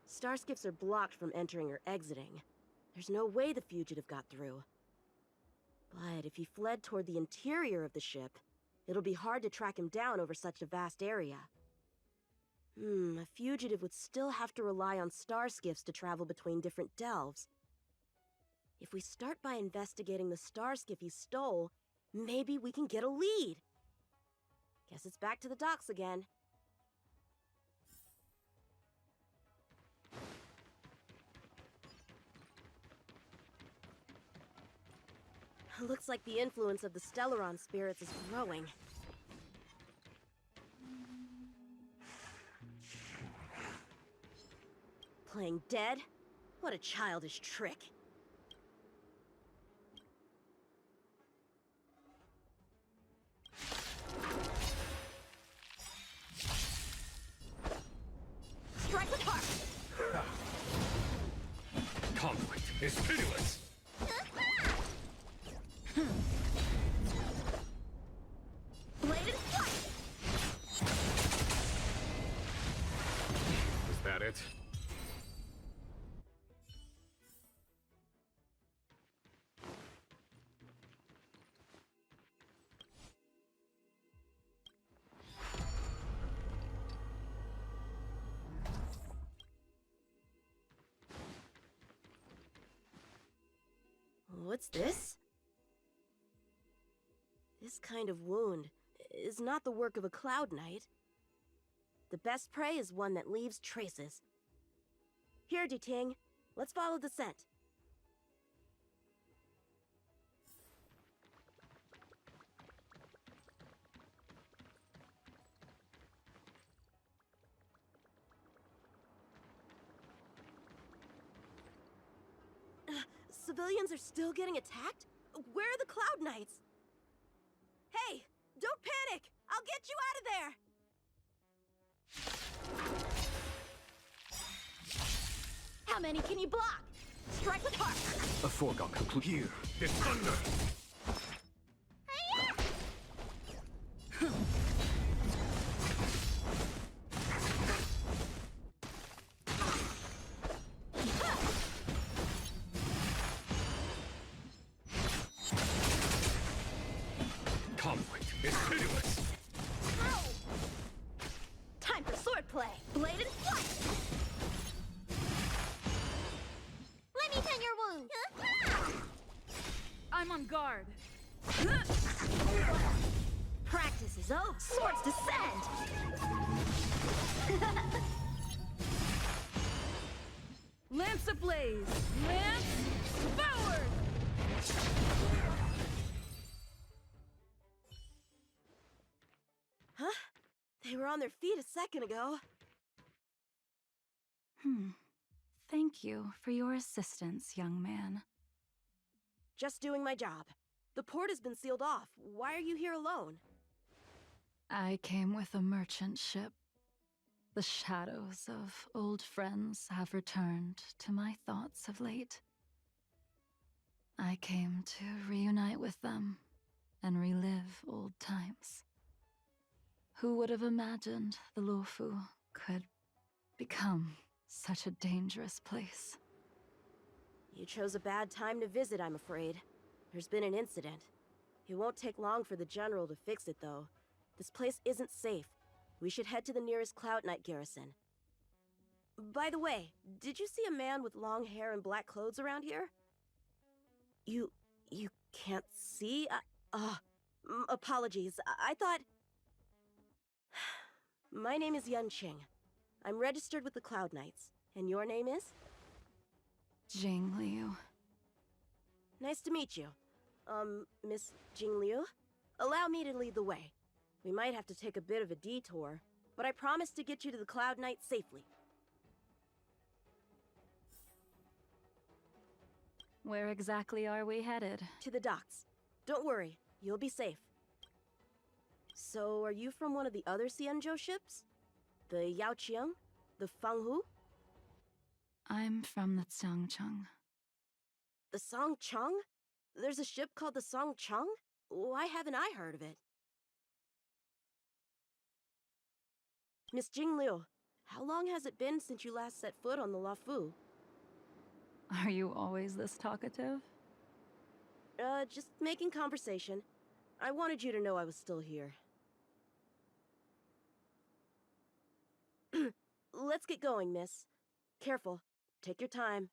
Starskips are blocked from entering or exiting. There's no way the fugitive got through. But if he fled toward the interior of the ship, it'll be hard to track him down over such a vast area. A fugitive would still have to rely on starskiffs to travel between different delves. If we start by investigating the starskiff he stole, maybe we can get a lead. Guess it's back to the docks again. Looks like the influence of the Stellaron spirits is growing. Playing dead? What a childish trick. Strike the park! Conflict is pitiless! Bladed flight! Is that it? What's this? This kind of wound is not the work of a Cloud Knight. The best prey is one that leaves traces. Here, Duting. Let's follow the scent. Civilians are still getting attacked? Where are the Cloud Knights? Hey, don't panic! I'll get you out of there! How many can you block? Strike the park! A foregone conclusion. Here, this thunder! Conflict is pitiless! Ow! Time for swordplay! Bladed flight! Let me tend your wound. I'm on guard. Practice is over. Swords descend! Lance ablaze! Lance forward! Huh? They were on their feet a second ago. Thank you for your assistance, young man. Just doing my job. The port has been sealed off. Why are you here alone? I came with a merchant ship. The shadows of old friends have returned to my thoughts of late. I came to reunite with them and relive old times. Who would have imagined the Luofu could become such a dangerous place? You chose a bad time to visit, I'm afraid. There's been an incident. It won't take long for the General to fix it, though. This place isn't safe. We should head to the nearest Cloud Knight garrison. By the way, did you see a man with long hair and black clothes around here? You can't see? Apologies. I thought... My name is Yun Qing. I'm registered with the Cloud Knights. And your name is? Jing Liu. Nice to meet you. Miss Jing Liu? Allow me to lead the way. We might have to take a bit of a detour, but I promise to get you to the Cloud Knights safely. Where exactly are we headed? To the docks. Don't worry, you'll be safe. So, are you from one of the other Xianzhou ships? The Yaoqiang? The Fanghu? I'm from the Xiangcheng. The Songcheng? There's a ship called the Songcheng? Why haven't I heard of it? Miss Jing Liu, how long has it been since you last set foot on the Luofu? Are you always this talkative? Just making conversation. I wanted you to know I was still here. Let's get going, miss. Careful. Take your time.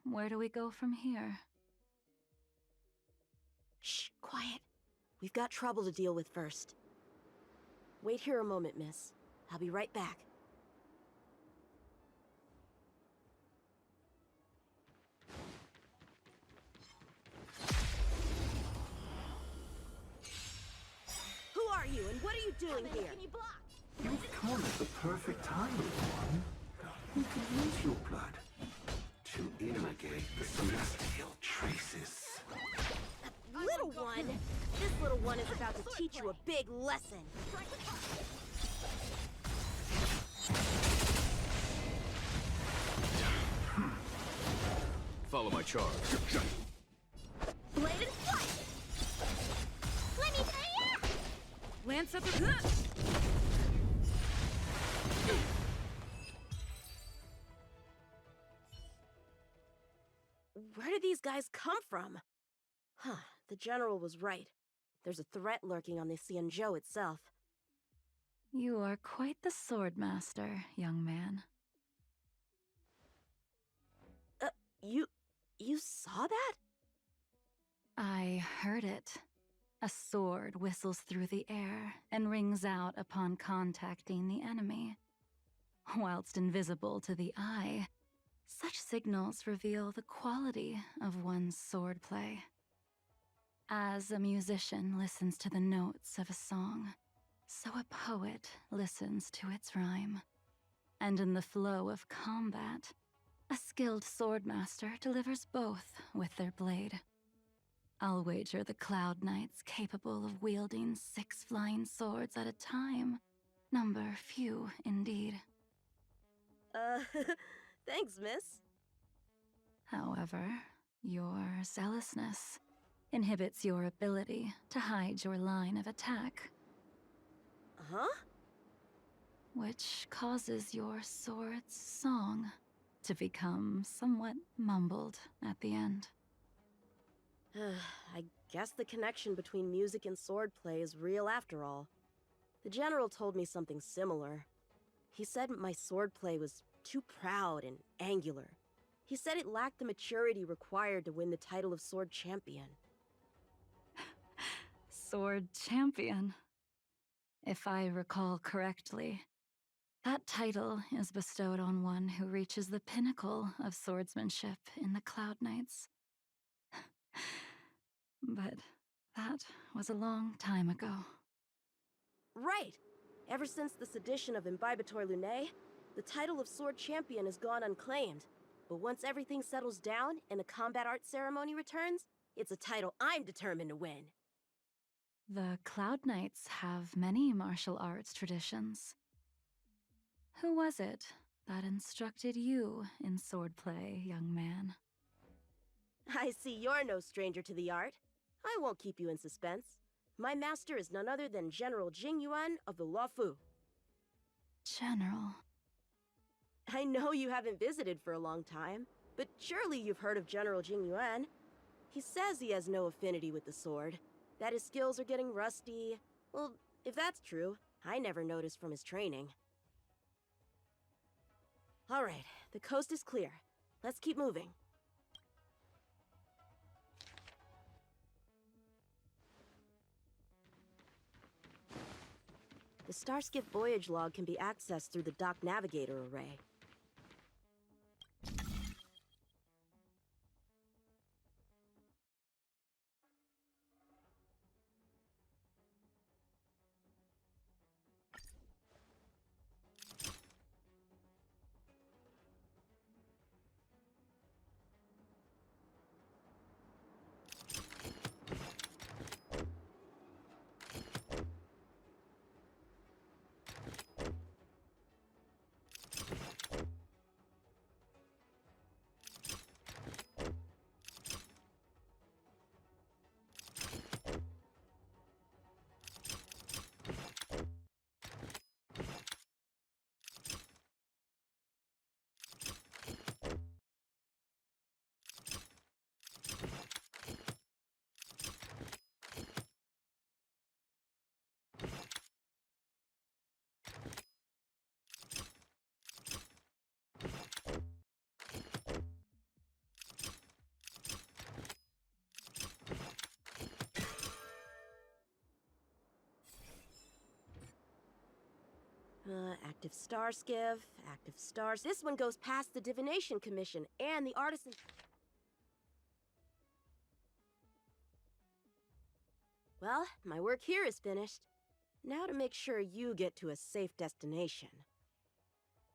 Where do we go from here? Shh, quiet. We've got trouble to deal with first. Wait here a moment, miss. I'll be right back. Who are you, and what are you doing here? You've come at the perfect time, little one. You can use your blood to irrigate the celestial traces. Little one! This little one is about to teach you a big lesson. Follow my charge. Blade and flight! Let me fire! Lance up the... Where did these guys come from? Huh, the General was right. There's a threat lurking on the Xianzhou itself. You are quite the sword master, young man. You saw that? I heard it. A sword whistles through the air and rings out upon contacting the enemy. Whilst invisible to the eye, such signals reveal the quality of one's swordplay. As a musician listens to the notes of a song, so a poet listens to its rhyme. And in the flow of combat, a skilled swordmaster delivers both with their blade. I'll wager the Cloud Knights capable of wielding 6 flying swords at a time. Number few, indeed. Thanks, miss. However, your zealousness inhibits your ability to hide your line of attack. Huh? Which causes your sword's song to become somewhat mumbled at the end. I guess the connection between music and swordplay is real after all. The General told me something similar. He said my swordplay was too proud and angular. He said it lacked the maturity required to win the title of Sword Champion. Sword Champion. If I recall correctly, that title is bestowed on one who reaches the pinnacle of swordsmanship in the Cloud Knights. But that was a long time ago. Right! Ever since the sedition of Imbibitor Lunae, the title of Sword Champion has gone unclaimed. But once everything settles down and the combat art ceremony returns, it's a title I'm determined to win. The Cloud Knights have many martial arts traditions. Who was it that instructed you in swordplay, young man? I see you're no stranger to the art. I won't keep you in suspense. My master is none other than General Jing Yuan of the Luofu. General. I know you haven't visited for a long time, but surely you've heard of General Jing Yuan. He says he has no affinity with the sword, that his skills are getting rusty. Well, if that's true, I never noticed from his training. All right, the coast is clear. Let's keep moving. The Starskiff voyage log can be accessed through the dock navigator array. Active Starskiff, active stars. This one goes past the Divination Commission and the Artisan... Well, my work here is finished. Now to make sure you get to a safe destination.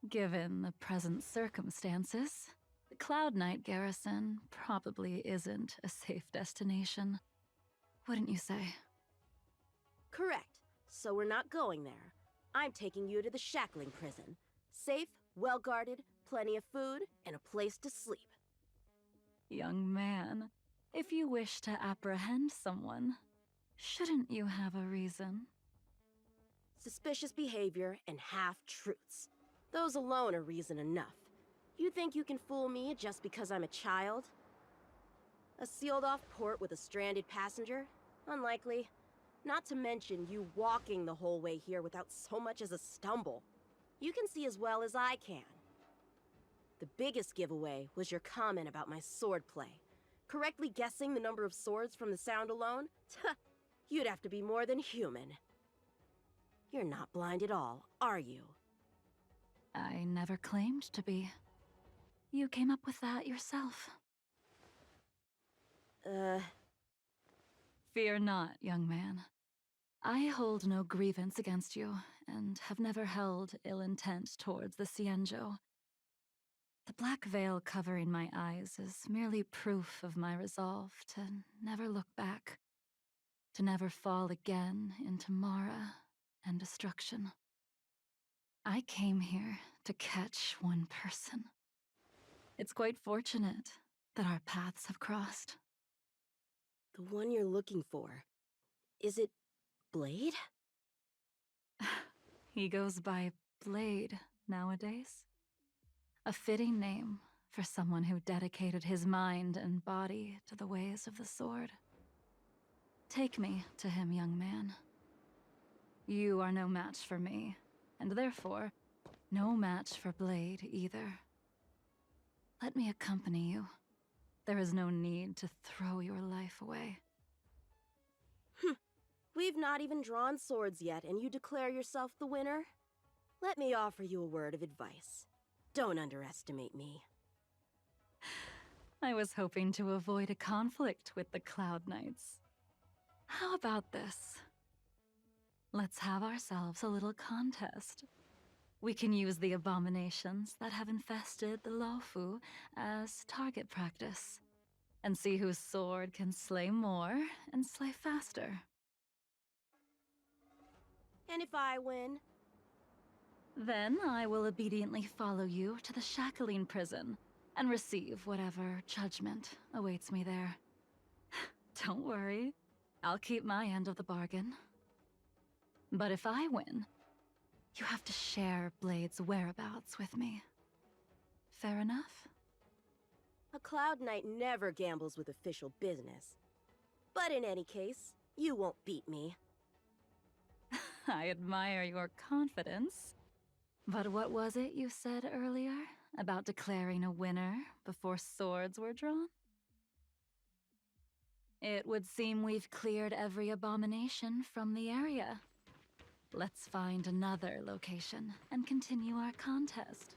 Given the present circumstances, the Cloud Knight garrison probably isn't a safe destination. Wouldn't you say? Correct. So we're not going there. I'm taking you to the Shackling Prison. Safe, well-guarded, plenty of food, and a place to sleep. Young man, if you wish to apprehend someone, shouldn't you have a reason? Suspicious behavior and half-truths. Those alone are reason enough. You think you can fool me just because I'm a child? A sealed-off port with a stranded passenger? Unlikely. Not to mention you walking the whole way here without so much as a stumble. You can see as well as I can. The biggest giveaway was your comment about my swordplay. Correctly guessing the number of swords from the sound alone? Tuh, you'd have to be more than human. You're not blind at all, are you? I never claimed to be. You came up with that yourself. Fear not, young man. I hold no grievance against you, and have never held ill intent towards the Xianzhou. The black veil covering my eyes is merely proof of my resolve to never look back, to never fall again into Mara and destruction. I came here to catch one person. It's quite fortunate that our paths have crossed. The one you're looking for. Is it Blade? He goes by Blade nowadays. A fitting name for someone who dedicated his mind and body to the ways of the sword. Take me to him, young man. You are no match for me, and therefore, no match for Blade either. Let me accompany you. There is no need to throw your life away. We've not even drawn swords yet, and you declare yourself the winner? Let me offer you a word of advice. Don't underestimate me. I was hoping to avoid a conflict with the Cloud Knights. How about this? Let's have ourselves a little contest. We can use the abominations that have infested the Luofu as target practice, and see whose sword can slay more and slay faster. And if I win? Then I will obediently follow you to the Shackling Prison and receive whatever judgment awaits me there. Don't worry, I'll keep my end of the bargain. But if I win, you have to share Blade's whereabouts with me. Fair enough? A Cloud Knight never gambles with official business. But in any case, you won't beat me. I admire your confidence. But what was it you said earlier about declaring a winner before swords were drawn? It would seem we've cleared every abomination from the area. Let's find another location and continue our contest.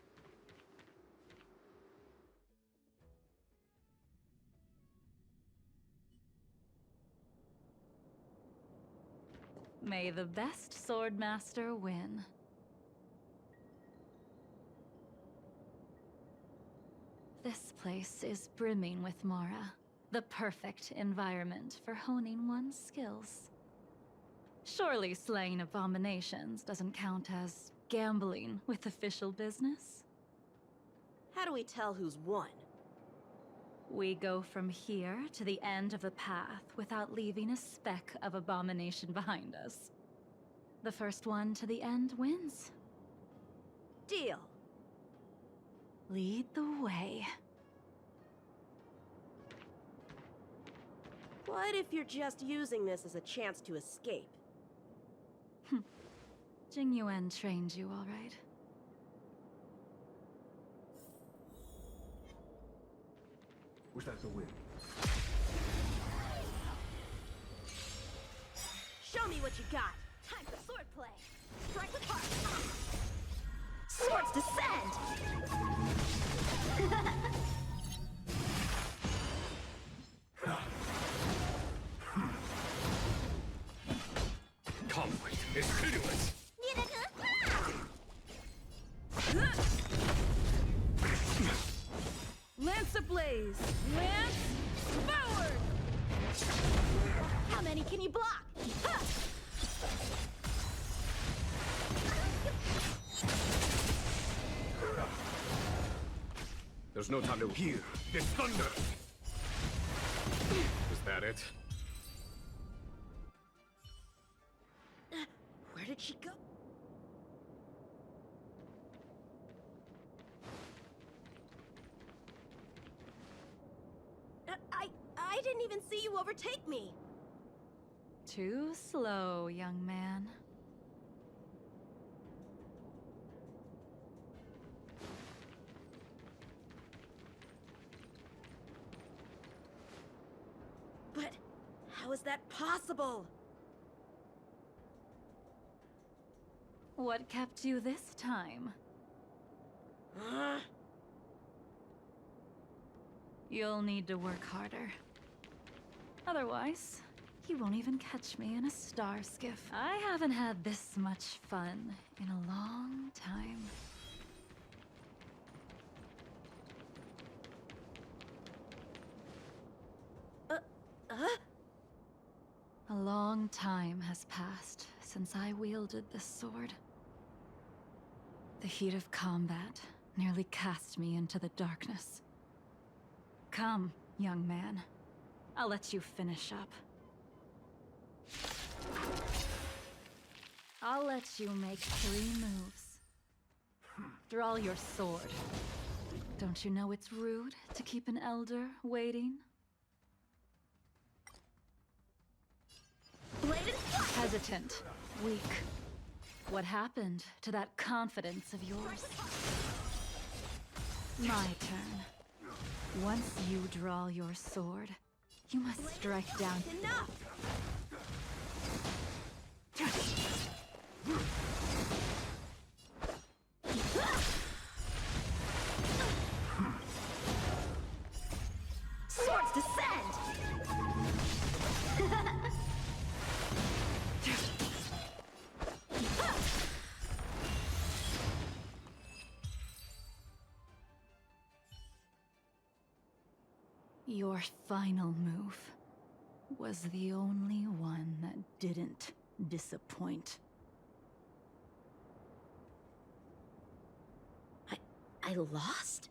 May the best swordmaster win. This place is brimming with Mara, the perfect environment for honing one's skills. Surely slaying abominations doesn't count as gambling with official business? How do we tell who's won? We go from here to the end of the path without leaving a speck of abomination behind us. The first one to the end wins. Deal. Lead the way. What if you're just using this as a chance to escape? Jing Yuan trained you all right. Was that the win? Show me what you got. Time for swordplay. Strike with heart. Swords descend! Conflict is pitiless! Lance ablaze! Lance forward! How many can you block? Ha! There's no time to hear this thunder! Is that it? Where did she go? I didn't even see you overtake me. Too slow, young man. But how is that possible? What kept you this time? You'll need to work harder. Otherwise, you won't even catch me in a star skiff. I haven't had this much fun in a long time. A long time has passed since I wielded this sword. The heat of combat nearly cast me into the darkness. Come, young man. I'll let you finish up. I'll let you make 3 moves. Draw your sword. Don't you know it's rude to keep an elder waiting? Hesitant, weak. What happened to that confidence of yours? My turn. Once you draw your sword, you must strike down. Enough! Swords descend! Your final move was the only one that didn't disappoint. I lost?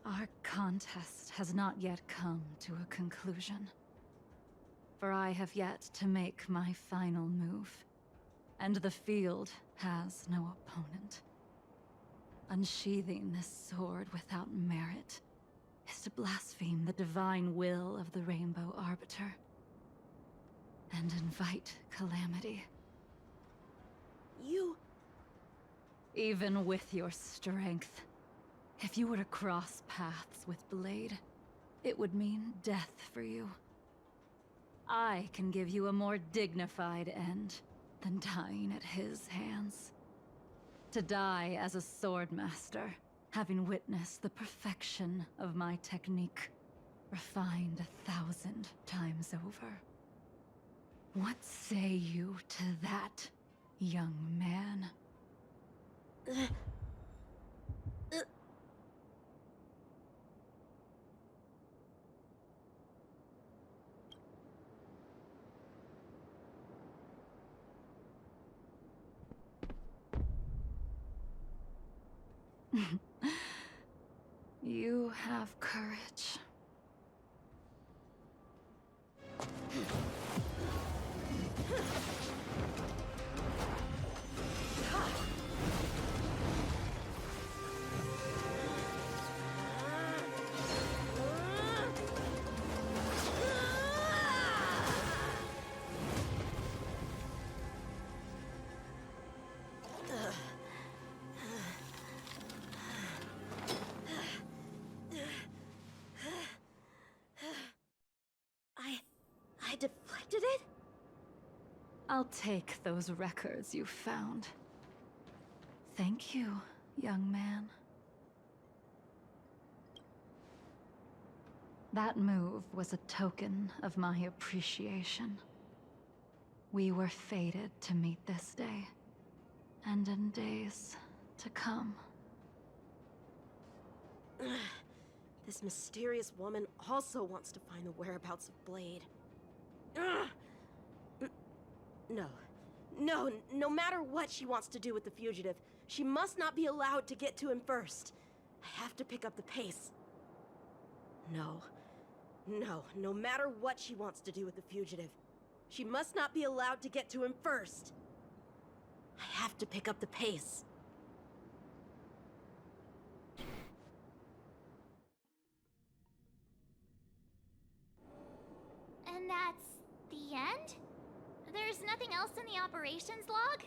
Our contest has not yet come to a conclusion. For I have yet to make my final move, and the field has no opponent. Unsheathing this sword without merit is to blaspheme the divine will of the Rainbow Arbiter, and invite calamity. You... Even with your strength, if you were to cross paths with Blade, it would mean death for you. I can give you a more dignified end than dying at his hands. To die as a swordmaster, having witnessed the perfection of my technique, refined 1,000 times over. What say you to that, young man? You have courage. I deflected it? I'll take those records you found. Thank you, young man. That move was a token of my appreciation. We were fated to meet this day, and in days to come. This mysterious woman also wants to find the whereabouts of Blade. No matter what she wants to do with the fugitive, she must not be allowed to get to him first. I have to pick up the pace. No matter what she wants to do with the fugitive, she must not be allowed to get to him first. I have to pick up the pace. And that's the end? There's nothing else in the operations log?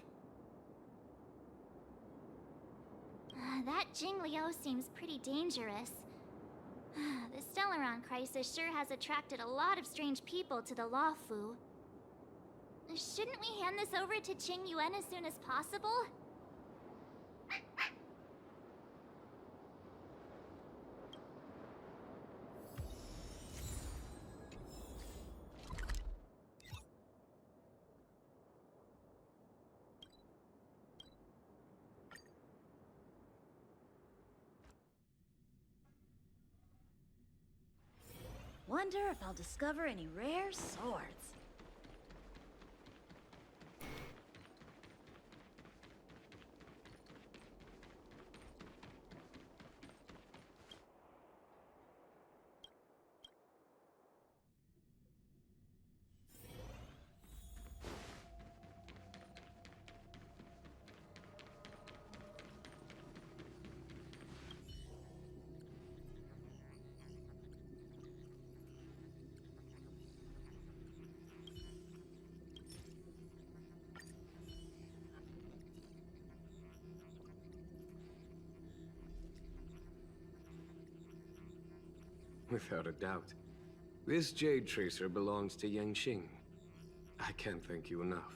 That Jing Liu seems pretty dangerous. The Stellaron crisis sure has attracted a lot of strange people to the Law Fu. Shouldn't we hand this over to Qing Yuan as soon as possible? Wonder if I'll discover any rare swords. Without a doubt. This Jade Tracer belongs to Yangxing. I can't thank you enough.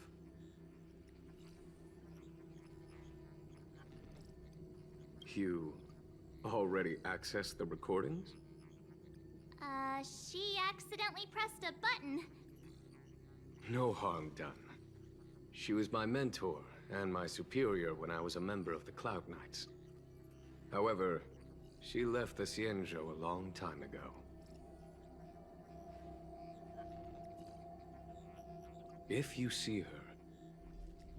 You already accessed the recordings? She accidentally pressed a button. No harm done. She was my mentor and my superior when I was a member of the Cloud Knights. However, she left the Xianzhou a long time ago. If you see her,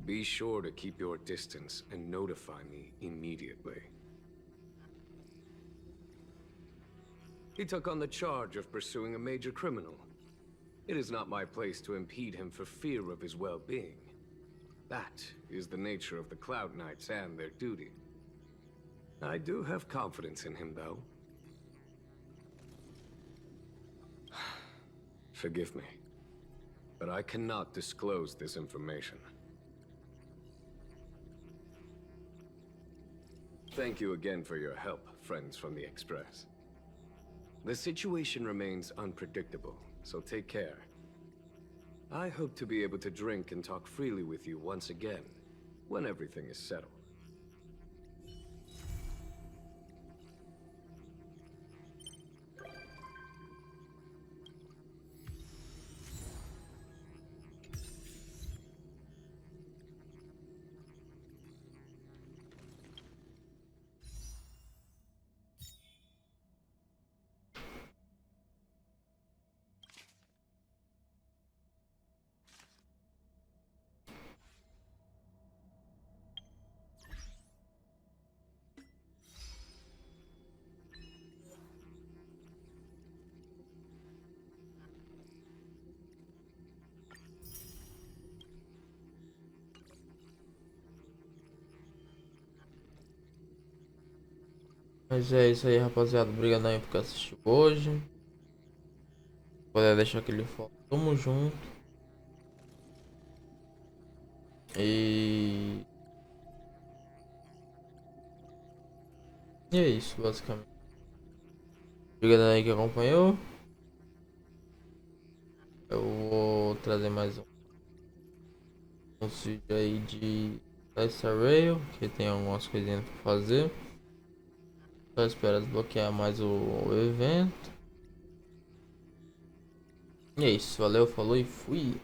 be sure to keep your distance and notify me immediately. He took on the charge of pursuing a major criminal. It is not my place to impede him for fear of his well-being. That is the nature of the Cloud Knights and their duty. I do have confidence in him, though. Forgive me, but I cannot disclose this information. Thank you again for your help, friends from the Express. The situation remains unpredictable, so take care. I hope to be able to drink and talk freely with you once again, when everything is settled. Mas é isso aí, rapaziada. Obrigado aí por assistir hoje. Se puder deixar aquele foco. Tamo junto. E é isso, basicamente. Obrigado aí que acompanhou. Eu vou trazer mais um vídeo aí de Glacial, que tem algumas coisinhas pra fazer. Só espero desbloquear mais o evento. E é isso, valeu, falou e fui.